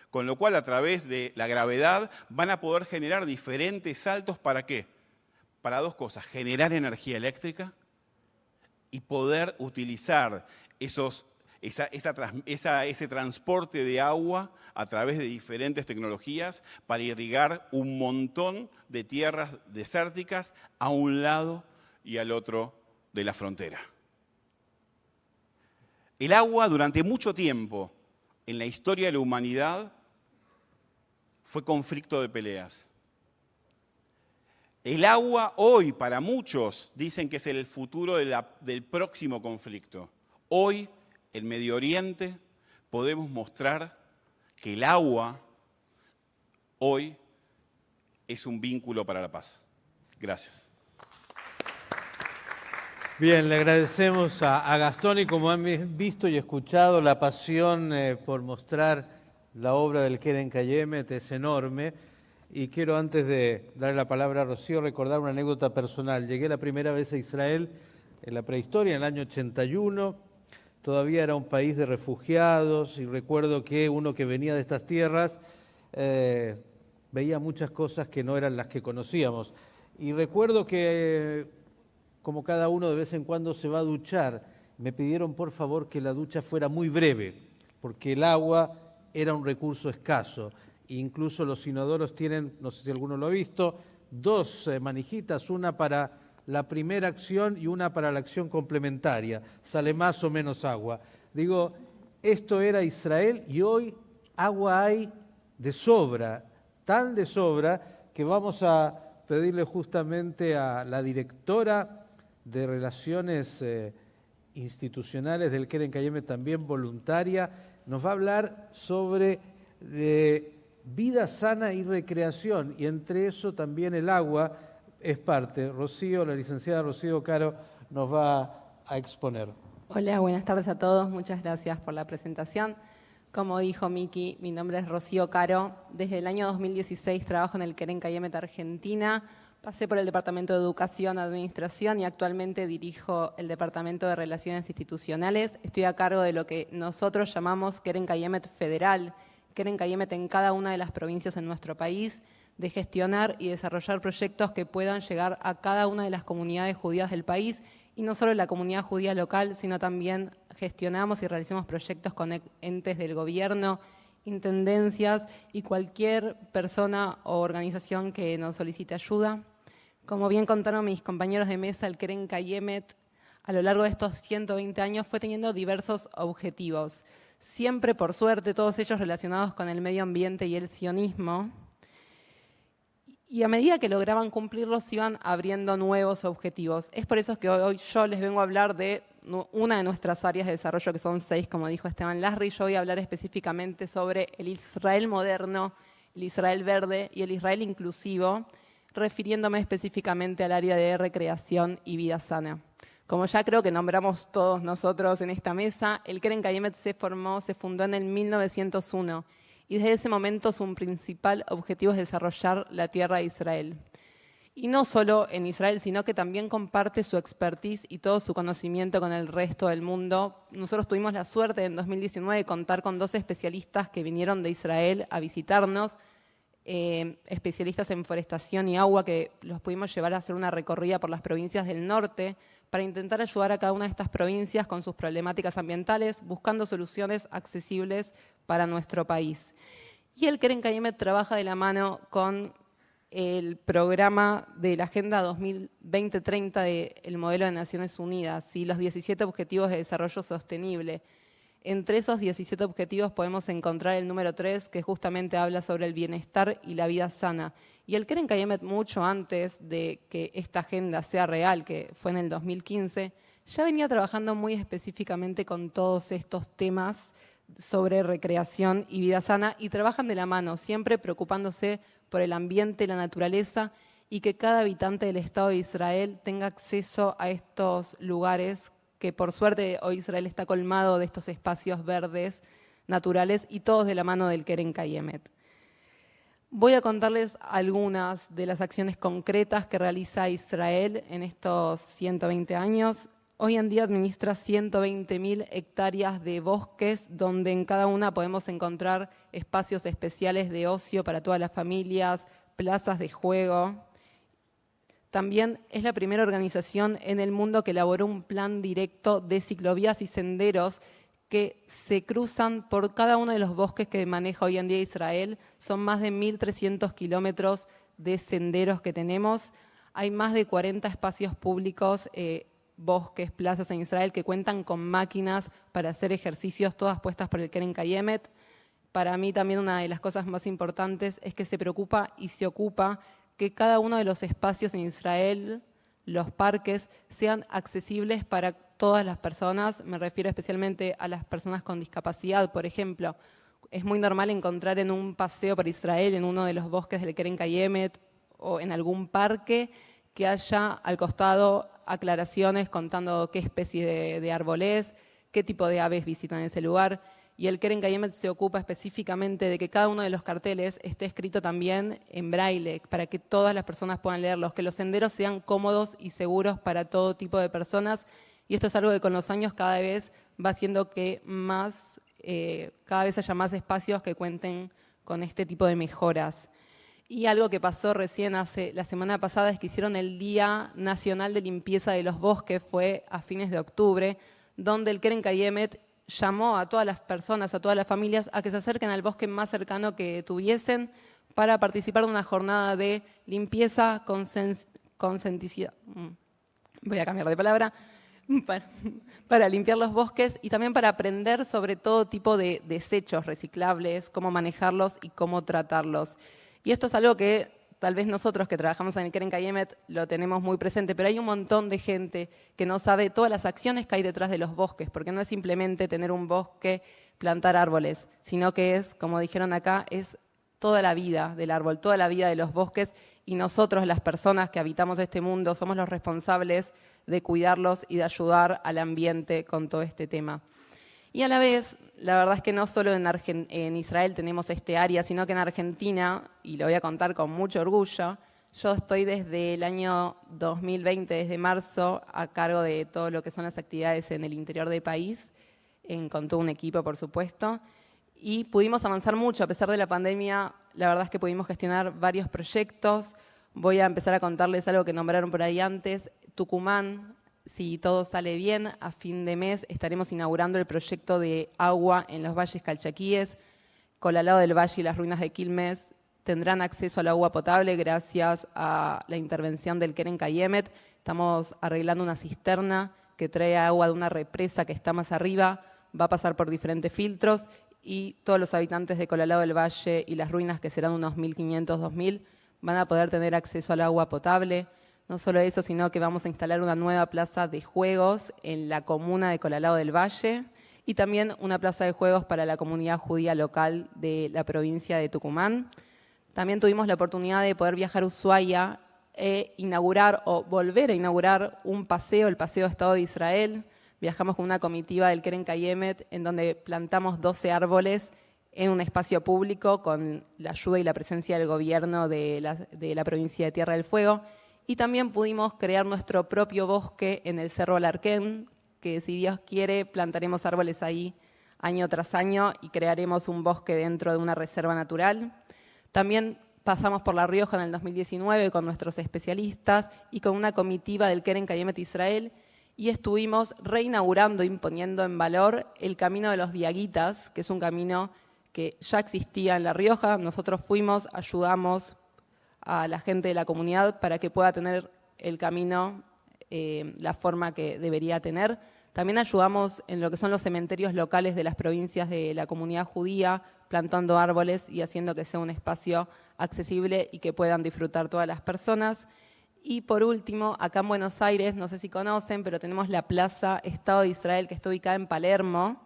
con lo cual a través de la gravedad van a poder generar diferentes saltos. ¿Para qué? Para dos cosas: generar energía eléctrica y poder utilizar ese transporte de agua a través de diferentes tecnologías para irrigar un montón de tierras desérticas a un lado y al otro de la frontera. El agua durante mucho tiempo en la historia de la humanidad fue conflicto de peleas. El agua hoy, para muchos, dicen que es el futuro del próximo conflicto. Hoy, en Medio Oriente, podemos mostrar que el agua hoy es un vínculo para la paz. Gracias. Bien, le agradecemos a Gastón y como han visto y escuchado, la pasión por mostrar la obra del Keren Kayemet es enorme. Y quiero, antes de darle la palabra a Rocío, recordar una anécdota personal. Llegué la primera vez a Israel en la prehistoria, en el año 81. Todavía era un país de refugiados y recuerdo que uno que venía de estas tierras veía muchas cosas que no eran las que conocíamos. Y recuerdo que como cada uno de vez en cuando se va a duchar, me pidieron por favor que la ducha fuera muy breve, porque el agua era un recurso escaso. Incluso los inodoros tienen, no sé si alguno lo ha visto, dos manijitas, una para la primera acción y una para la acción complementaria. Sale más o menos agua. Digo, esto era Israel y hoy agua hay de sobra, tan de sobra que vamos a pedirle justamente a la directora de Relaciones Institucionales del Keren Kayemet, también voluntaria, nos va a hablar sobre vida sana y recreación, y entre eso también el agua es parte. Rocío, la licenciada Rocío Caro, nos va a exponer. Hola, buenas tardes a todos. Muchas gracias por la presentación. Como dijo Miki, mi nombre es Rocío Caro. Desde el año 2016 trabajo en el Keren Kayemet Argentina. Pasé por el Departamento de Educación, Administración y actualmente dirijo el Departamento de Relaciones Institucionales. Estoy a cargo de lo que nosotros llamamos Keren Kayemet Federal, Keren Kayemet en cada una de las provincias en nuestro país, de gestionar y desarrollar proyectos que puedan llegar a cada una de las comunidades judías del país, y no solo la comunidad judía local, sino también gestionamos y realizamos proyectos con entes del gobierno, intendencias y cualquier persona o organización que nos solicite ayuda. Como bien contaron mis compañeros de mesa, el Keren Kayemet a lo largo de estos 120 años fue teniendo diversos objetivos, siempre por suerte todos ellos relacionados con el medio ambiente y el sionismo, y a medida que lograban cumplirlos iban abriendo nuevos objetivos. Es por eso que hoy yo les vengo a hablar de una de nuestras áreas de desarrollo, que son 6, como dijo Esteban Lasri. Yo voy a hablar específicamente sobre el Israel moderno, el Israel verde y el Israel inclusivo, refiriéndome específicamente al área de recreación y vida sana. Como ya creo que nombramos todos nosotros en esta mesa, el Keren Kayemet se fundó en el 1901 y desde ese momento su principal objetivo es desarrollar la tierra de Israel. Y no solo en Israel, sino que también comparte su expertise y todo su conocimiento con el resto del mundo. Nosotros tuvimos la suerte en 2019 de contar con 2 especialistas que vinieron de Israel a visitarnos, especialistas en forestación y agua, que los pudimos llevar a hacer una recorrida por las provincias del norte para intentar ayudar a cada una de estas provincias con sus problemáticas ambientales, buscando soluciones accesibles para nuestro país. Y el Keren Kayemet trabaja de la mano con el programa de la Agenda 2030 del modelo de Naciones Unidas y los 17 Objetivos de Desarrollo Sostenible. Entre esos 17 objetivos podemos encontrar el número 3, que justamente habla sobre el bienestar y la vida sana. Y el Keren Kayemet, mucho antes de que esta agenda sea real, que fue en el 2015, ya venía trabajando muy específicamente con todos estos temas sobre recreación y vida sana, y trabajan de la mano, siempre preocupándose por el ambiente, la naturaleza, y que cada habitante del Estado de Israel tenga acceso a estos lugares, que por suerte hoy Israel está colmado de estos espacios verdes naturales, y todos de la mano del Keren Kayemet. Voy a contarles algunas de las acciones concretas que realiza Israel en estos 120 años. Hoy en día administra 120.000 hectáreas de bosques, donde en cada una podemos encontrar espacios especiales de ocio para todas las familias, plazas de juego. También es la primera organización en el mundo que elaboró un plan directo de ciclovías y senderos que se cruzan por cada uno de los bosques que maneja hoy en día Israel. Son más de 1.300 kilómetros de senderos que tenemos. Hay más de 40 espacios públicos, bosques, plazas en Israel que cuentan con máquinas para hacer ejercicios, todas puestas por el Keren Kayemet. Para mí también una de las cosas más importantes es que se preocupa y se ocupa que cada uno de los espacios en Israel, los parques, sean accesibles para todas las personas. Me refiero especialmente a las personas con discapacidad, por ejemplo. Es muy normal encontrar en un paseo por Israel, en uno de los bosques del Keren Kayemet o en algún parque, que haya al costado aclaraciones contando qué especie de árbol es, qué tipo de aves visitan ese lugar. Y el Keren Kayemet se ocupa específicamente de que cada uno de los carteles esté escrito también en braille, para que todas las personas puedan leerlos, que los senderos sean cómodos y seguros para todo tipo de personas. Y esto es algo que con los años cada vez va haciendo que cada vez haya más espacios que cuenten con este tipo de mejoras. Y algo que pasó recién la semana pasada es que hicieron el Día Nacional de Limpieza de los Bosques, fue a fines de octubre, donde el Keren Kayemet llamó a todas las personas, a todas las familias, a que se acerquen al bosque más cercano que tuviesen para participar de una jornada de limpieza, concientización, voy a cambiar de palabra, para limpiar los bosques y también para aprender sobre todo tipo de desechos reciclables, cómo manejarlos y cómo tratarlos. Y esto es algo que tal vez nosotros que trabajamos en el Keren Kayemet lo tenemos muy presente, pero hay un montón de gente que no sabe todas las acciones que hay detrás de los bosques, porque no es simplemente tener un bosque, plantar árboles, sino que es, como dijeron acá, es toda la vida del árbol, toda la vida de los bosques, y nosotros, las personas que habitamos este mundo, somos los responsables de cuidarlos y de ayudar al ambiente con todo este tema. Y a la vez, la verdad es que no solo en Israel tenemos este área, sino que en Argentina, y lo voy a contar con mucho orgullo, yo estoy desde el año 2020, desde marzo, a cargo de todo lo que son las actividades en el interior del país, con todo un equipo, por supuesto, y pudimos avanzar mucho. A pesar de la pandemia, la verdad es que pudimos gestionar varios proyectos. Voy a empezar a contarles algo que nombraron por ahí antes. Tucumán, si todo sale bien, a fin de mes estaremos inaugurando el proyecto de agua en los valles calchaquíes. Colalado del Valle y las ruinas de Quilmes tendrán acceso al agua potable gracias a la intervención del Keren Kayemet. Estamos arreglando una cisterna que trae agua de una represa que está más arriba, va a pasar por diferentes filtros y todos los habitantes de Colalado del Valle y las ruinas, que serán unos 1.500, 2.000, van a poder tener acceso al agua potable. No solo eso, sino que vamos a instalar una nueva plaza de juegos en la comuna de Colalado del Valle y también una plaza de juegos para la comunidad judía local de la provincia de Tucumán. También tuvimos la oportunidad de poder viajar a Ushuaia e inaugurar o volver a inaugurar un paseo, el Paseo Estado de Israel. Viajamos con una comitiva del Keren Kayemet en donde plantamos 12 árboles en un espacio público con la ayuda y la presencia del gobierno de la provincia de Tierra del Fuego. Y también pudimos crear nuestro propio bosque en el Cerro Alarquén, que si Dios quiere plantaremos árboles ahí año tras año y crearemos un bosque dentro de una reserva natural. También pasamos por La Rioja en el 2019 con nuestros especialistas y con una comitiva del Keren Kayemet Israel y estuvimos reinaugurando, imponiendo en valor el Camino de los Diaguitas, que es un camino que ya existía en La Rioja. Nosotros fuimos, ayudamos a la gente de la comunidad para que pueda tener el camino la forma que debería tener. También ayudamos en lo que son los cementerios locales de las provincias de la comunidad judía, plantando árboles y haciendo que sea un espacio accesible y que puedan disfrutar todas las personas. Y por último, acá en Buenos Aires, no sé si conocen, pero tenemos la Plaza Estado de Israel, que está ubicada en Palermo.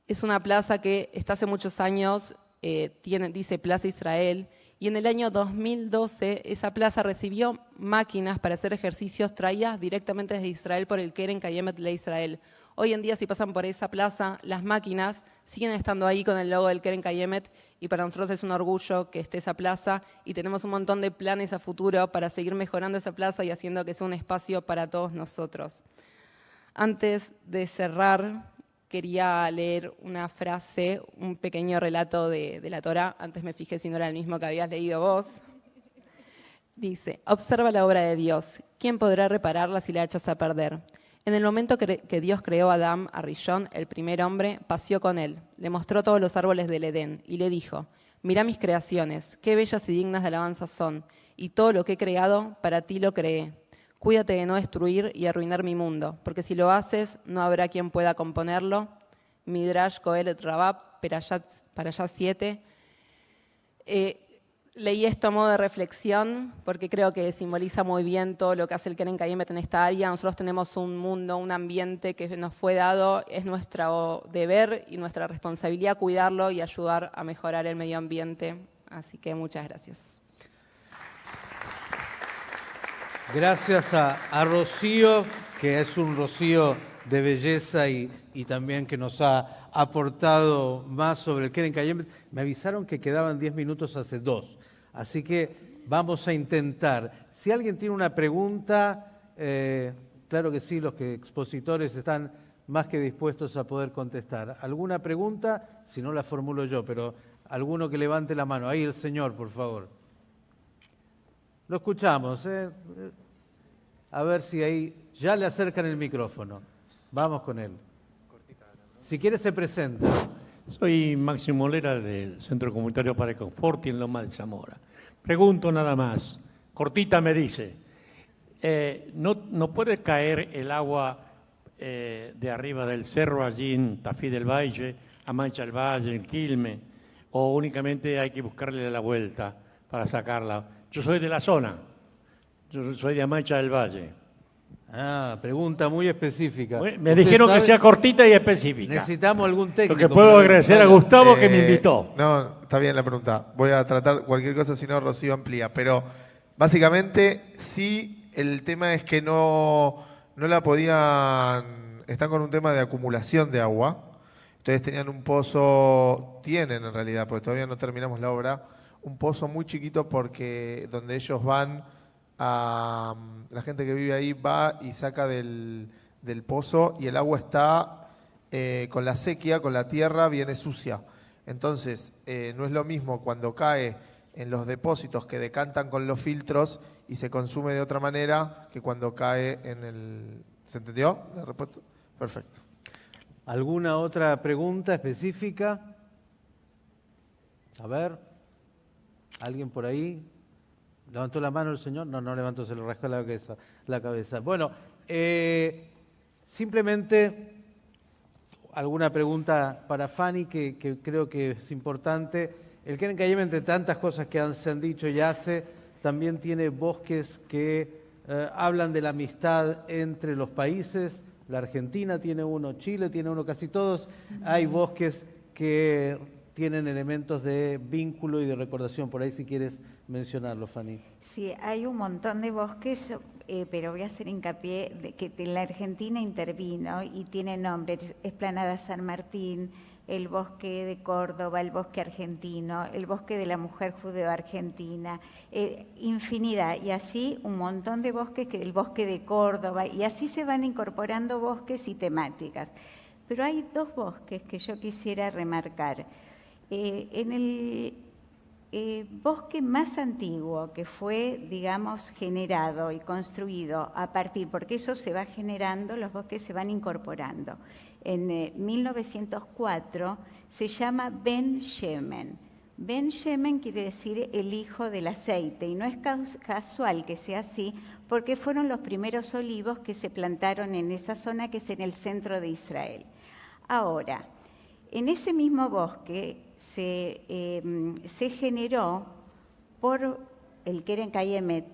Es una plaza que está hace muchos años, dice Plaza Israel, y en el año 2012 esa plaza recibió máquinas para hacer ejercicios traídas directamente desde Israel por el Keren Kayemet Le Israel. Hoy en día, si pasan por esa plaza, las máquinas siguen estando ahí con el logo del Keren Kayemet y para nosotros es un orgullo que esté esa plaza y tenemos un montón de planes a futuro para seguir mejorando esa plaza y haciendo que sea un espacio para todos nosotros. Antes de cerrar, quería leer una frase, un pequeño relato de la Torá. Antes me fijé si no era el mismo que habías leído vos. Dice, observa la obra de Dios. ¿Quién podrá repararla si la echas a perder? En el momento que Dios creó a Adán, a Rishon, el primer hombre, paseó con él, le mostró todos los árboles del Edén y le dijo, mira mis creaciones, qué bellas y dignas de alabanza son, y todo lo que he creado, para ti lo creé. Cuídate de no destruir y arruinar mi mundo, porque si lo haces, no habrá quien pueda componerlo. Midrash Kohelet Rabá, Parashá 7. Leí esto a modo de reflexión porque creo que simboliza muy bien todo lo que hace el Keren Kayemet en esta área. Nosotros tenemos un mundo, un ambiente que nos fue dado, es nuestro deber y nuestra responsabilidad cuidarlo y ayudar a mejorar el medio ambiente. Así que muchas gracias. Gracias a Rocío, que es un Rocío de belleza y también que nos ha aportado más sobre el Keren Kayemet. Me avisaron que quedaban 10 minutos hace 2, así que vamos a intentar. Si alguien tiene una pregunta, claro que sí, los expositores están más que dispuestos a poder contestar. ¿Alguna pregunta? Si no la formulo yo, pero alguno que levante la mano. Ahí el señor, por favor. Lo escuchamos, A ver si ahí ya le acercan el micrófono. Vamos con él. Si quiere se presenta. Soy Máximo Molera del Centro Comunitario para el Conforti en Loma de Zamora. Pregunto nada más, cortita me dice, ¿no puede caer el agua de arriba del cerro allí en Tafí del Valle, a Mancha del Valle, en Quilmes, o únicamente hay que buscarle la vuelta para sacarla? Yo soy de la zona, yo soy de Mancha del Valle. Ah, pregunta muy específica. Me dijeron que sea cortita y específica. Necesitamos algún técnico. Lo que puedo agradecer a Gustavo que me invitó. No, está bien la pregunta. Voy a tratar cualquier cosa, si no Rocío amplía. Pero básicamente sí, el tema es que no la podían... Están con un tema de acumulación de agua. Entonces tenían un pozo, tienen en realidad, porque todavía no terminamos la obra, un pozo muy chiquito porque donde ellos van... la gente que vive ahí va y saca del pozo y el agua está con la sequía, con la tierra, viene sucia. Entonces, no es lo mismo cuando cae en los depósitos que decantan con los filtros y se consume de otra manera que cuando cae en el... ¿Se entendió la respuesta? Perfecto. ¿Alguna otra pregunta específica? A ver, ¿alguien por ahí? ¿Levantó la mano el señor? No levantó, se le rascó la cabeza. Bueno, simplemente alguna pregunta para Fanny que creo que es importante. El Keren Kayemet, entre tantas cosas que se han dicho y hace, también tiene bosques que hablan de la amistad entre los países. La Argentina tiene uno, Chile tiene uno, casi todos. Hay bosques que tienen elementos de vínculo y de recordación. Por ahí si quieres mencionarlo, Fanny. Sí, hay un montón de bosques, pero voy a hacer hincapié de que la Argentina intervino y tiene nombres: Explanada San Martín, el bosque de Córdoba, el bosque argentino, el bosque de la mujer judeo-argentina, infinidad, y así un montón de bosques, que el bosque de Córdoba, y así se van incorporando bosques y temáticas. Pero hay 2 bosques que yo quisiera remarcar. En el bosque más antiguo que fue, digamos, generado y construido a partir, porque eso se va generando, los bosques se van incorporando. En 1904 se llama Ben Shemen. Ben Shemen quiere decir el hijo del aceite, y no es casual que sea así, porque fueron los primeros olivos que se plantaron en esa zona, que es en el centro de Israel. Ahora, en ese mismo bosque se generó por el Keren Kayemet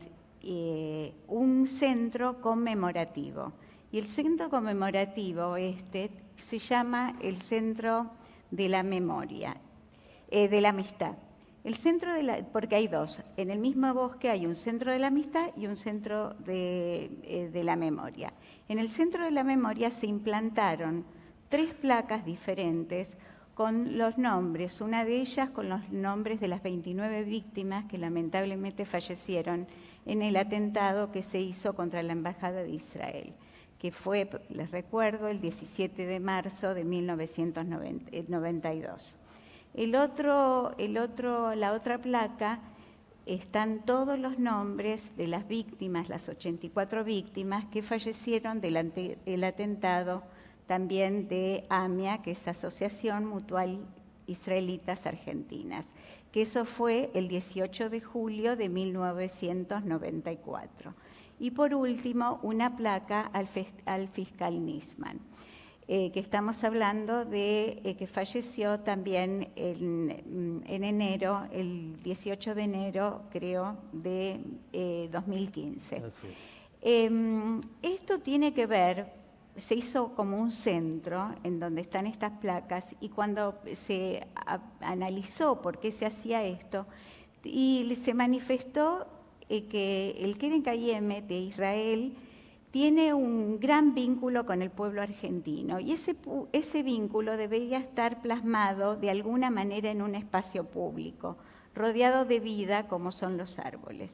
un centro conmemorativo. Y el centro conmemorativo se llama el Centro de la Memoria, de la Amistad. El centro porque hay 2. En el mismo bosque hay un centro de la amistad y un centro de la memoria. En el centro de la memoria se implantaron 3 placas diferentes con los nombres, una de ellas con los nombres de las 29 víctimas que lamentablemente fallecieron en el atentado que se hizo contra la Embajada de Israel, que fue, les recuerdo, el 17 de marzo de 1992. La otra placa, están todos los nombres de las víctimas, las 84 víctimas que fallecieron del atentado también de AMIA, que es Asociación Mutual Israelitas Argentinas, que eso fue el 18 de julio de 1994. Y por último, una placa al fiscal Nisman. que estamos hablando de que falleció también en enero, el 18 de enero, creo, de 2015. Esto tiene que ver, se hizo como un centro en donde están estas placas, y cuando se analizó por qué se hacía esto, y se manifestó que el Keren Kayemet de Israel tiene un gran vínculo con el pueblo argentino, y ese vínculo debería estar plasmado de alguna manera en un espacio público, rodeado de vida como son los árboles.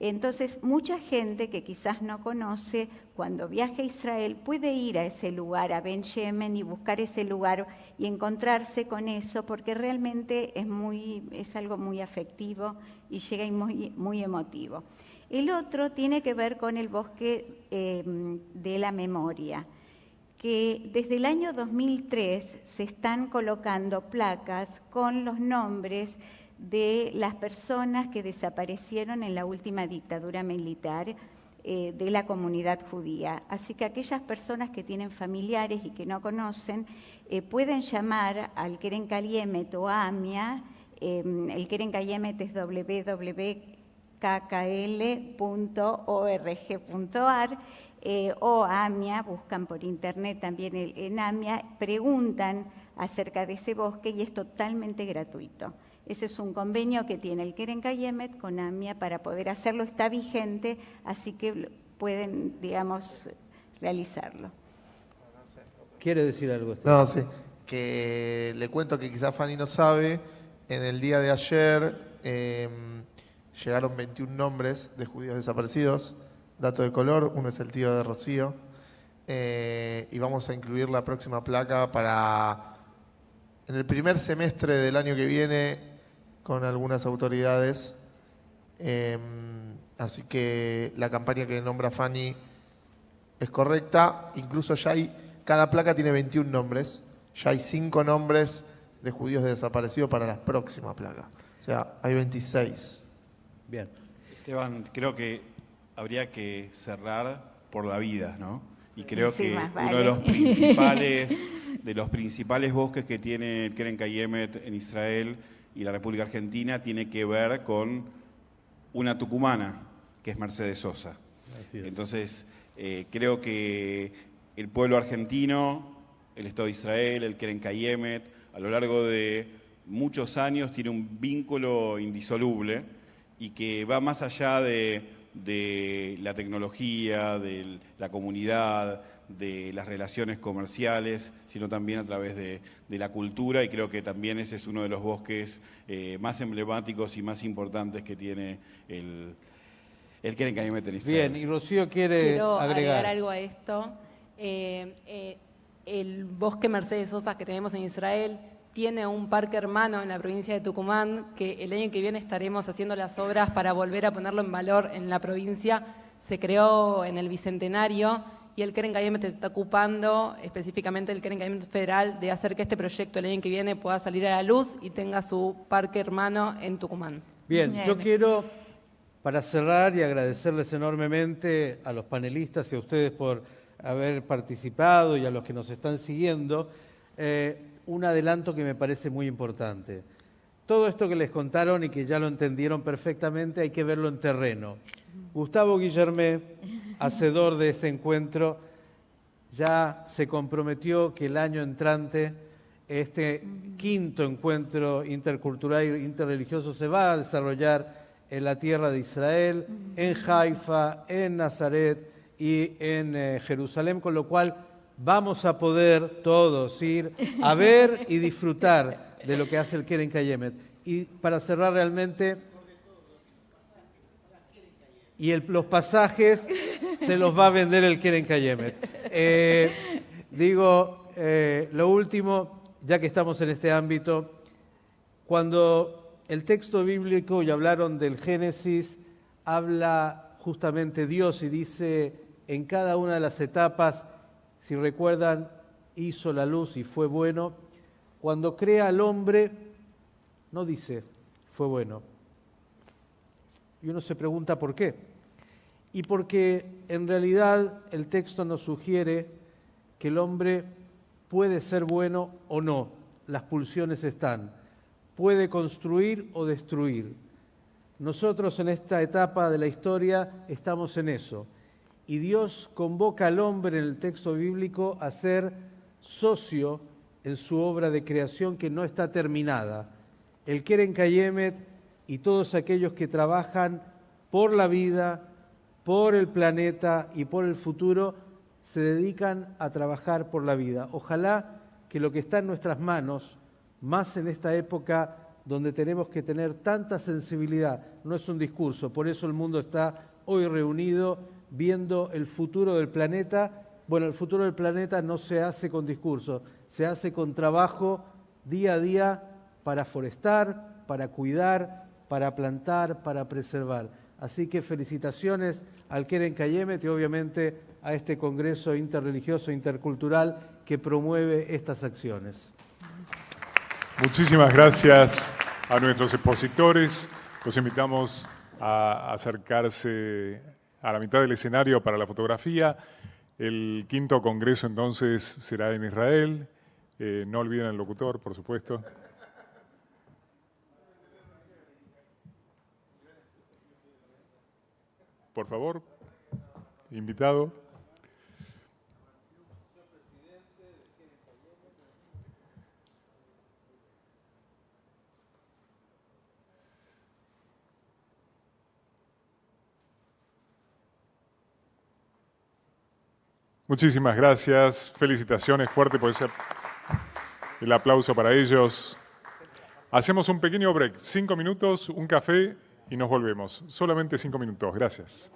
Entonces, mucha gente que quizás no conoce, cuando viaja a Israel, puede ir a ese lugar, a Ben Shemen, y buscar ese lugar y encontrarse con eso, porque realmente es algo muy afectivo y llega y muy emotivo. El otro tiene que ver con el bosque de la memoria, que desde el año 2003 se están colocando placas con los nombres de las personas que desaparecieron en la última dictadura militar de la comunidad judía. Así que aquellas personas que tienen familiares y que no conocen pueden llamar al Keren Kayemet o a AMIA. El Keren Kayemet es www.kkl.org.ar o AMIA, buscan por internet también en AMIA, preguntan acerca de ese bosque y es totalmente gratuito. Ese es un convenio que tiene el Keren Kayemet con AMIA para poder hacerlo, está vigente, así que pueden, digamos, realizarlo. ¿Quiere decir algo? No, sí, que le cuento que quizás Fanny no sabe, en el día de ayer llegaron 21 nombres de judíos desaparecidos, dato de color, uno es el tío de Rocío, y vamos a incluir la próxima placa para en el primer semestre del año que viene con algunas autoridades, así que la campaña que nombra Fanny es correcta. Incluso ya cada placa tiene 21 nombres, ya hay 5 nombres de judíos desaparecidos para la próxima placa, o sea, hay 26. Bien. Esteban, creo que habría que cerrar por la vida, ¿no? Y creo Sí, que más uno vale. de los principales bosques que tiene el Keren Kayemet en Israel y la República Argentina tiene que ver con una tucumana, que es Mercedes Sosa. Así es. Entonces, creo que el pueblo argentino, el Estado de Israel, el Keren Kayemet, a lo largo de muchos años tiene un vínculo indisoluble y que va más allá de la tecnología, de la comunidad, de las relaciones comerciales, sino también a través de la cultura, y creo que también ese es uno de los bosques más emblemáticos y más importantes que tiene el Keren Kayemet en Israel. Bien, y Rocío quiero agregar algo a esto. El bosque Mercedes Sosa que tenemos en Israel tiene un parque hermano en la provincia de Tucumán, que el año que viene estaremos haciendo las obras para volver a ponerlo en valor en la provincia. Se creó en el Bicentenario y el Keren Kayemet está ocupando, específicamente el Keren Kayemet Federal, de hacer que este proyecto el año que viene pueda salir a la luz y tenga su parque hermano en Tucumán. Bien, yo quiero, para cerrar y agradecerles enormemente a los panelistas y a ustedes por haber participado y a los que nos están siguiendo, un adelanto que me parece muy importante. Todo esto que les contaron y que ya lo entendieron perfectamente, hay que verlo en terreno. Gustavo Guillermé, hacedor de este encuentro, ya se comprometió que el año entrante este quinto encuentro intercultural e interreligioso se va a desarrollar en la tierra de Israel, en Haifa, en Nazaret y en Jerusalén, con lo cual vamos a poder todos ir a ver y disfrutar de lo que hace el Keren Kayemet. Y para cerrar realmente, los pasajes se los va a vender el Keren Kayemet. Lo último, ya que estamos en este ámbito, cuando el texto bíblico, y hablaron del Génesis, habla justamente Dios y dice en cada una de las etapas, si recuerdan, hizo la luz y fue bueno. Cuando crea al hombre, no dice fue bueno. Y uno se pregunta por qué. Y porque en realidad el texto nos sugiere que el hombre puede ser bueno o no, las pulsiones están, puede construir o destruir. Nosotros en esta etapa de la historia estamos en eso. Y Dios convoca al hombre en el texto bíblico a ser socio en su obra de creación que no está terminada. El Keren Kayemet y todos aquellos que trabajan por la vida, por el planeta y por el futuro, se dedican a trabajar por la vida. Ojalá que lo que está en nuestras manos, más en esta época donde tenemos que tener tanta sensibilidad, no es un discurso, por eso el mundo está hoy reunido viendo el futuro del planeta. Bueno, el futuro del planeta no se hace con discurso, se hace con trabajo día a día para forestar, para cuidar, para plantar, para preservar. Así que felicitaciones al Keren Kayemet y obviamente a este Congreso Interreligioso Intercultural que promueve estas acciones. Muchísimas gracias a nuestros expositores. Los invitamos a acercarse a la mitad del escenario para la fotografía. El 5º Congreso entonces será en Israel. No olviden al locutor, por supuesto. Por favor, invitado. Muchísimas gracias, felicitaciones, fuerte por el aplauso para ellos. Hacemos un pequeño break, 5 minutos, un café y nos volvemos. Solamente 5 minutos, gracias.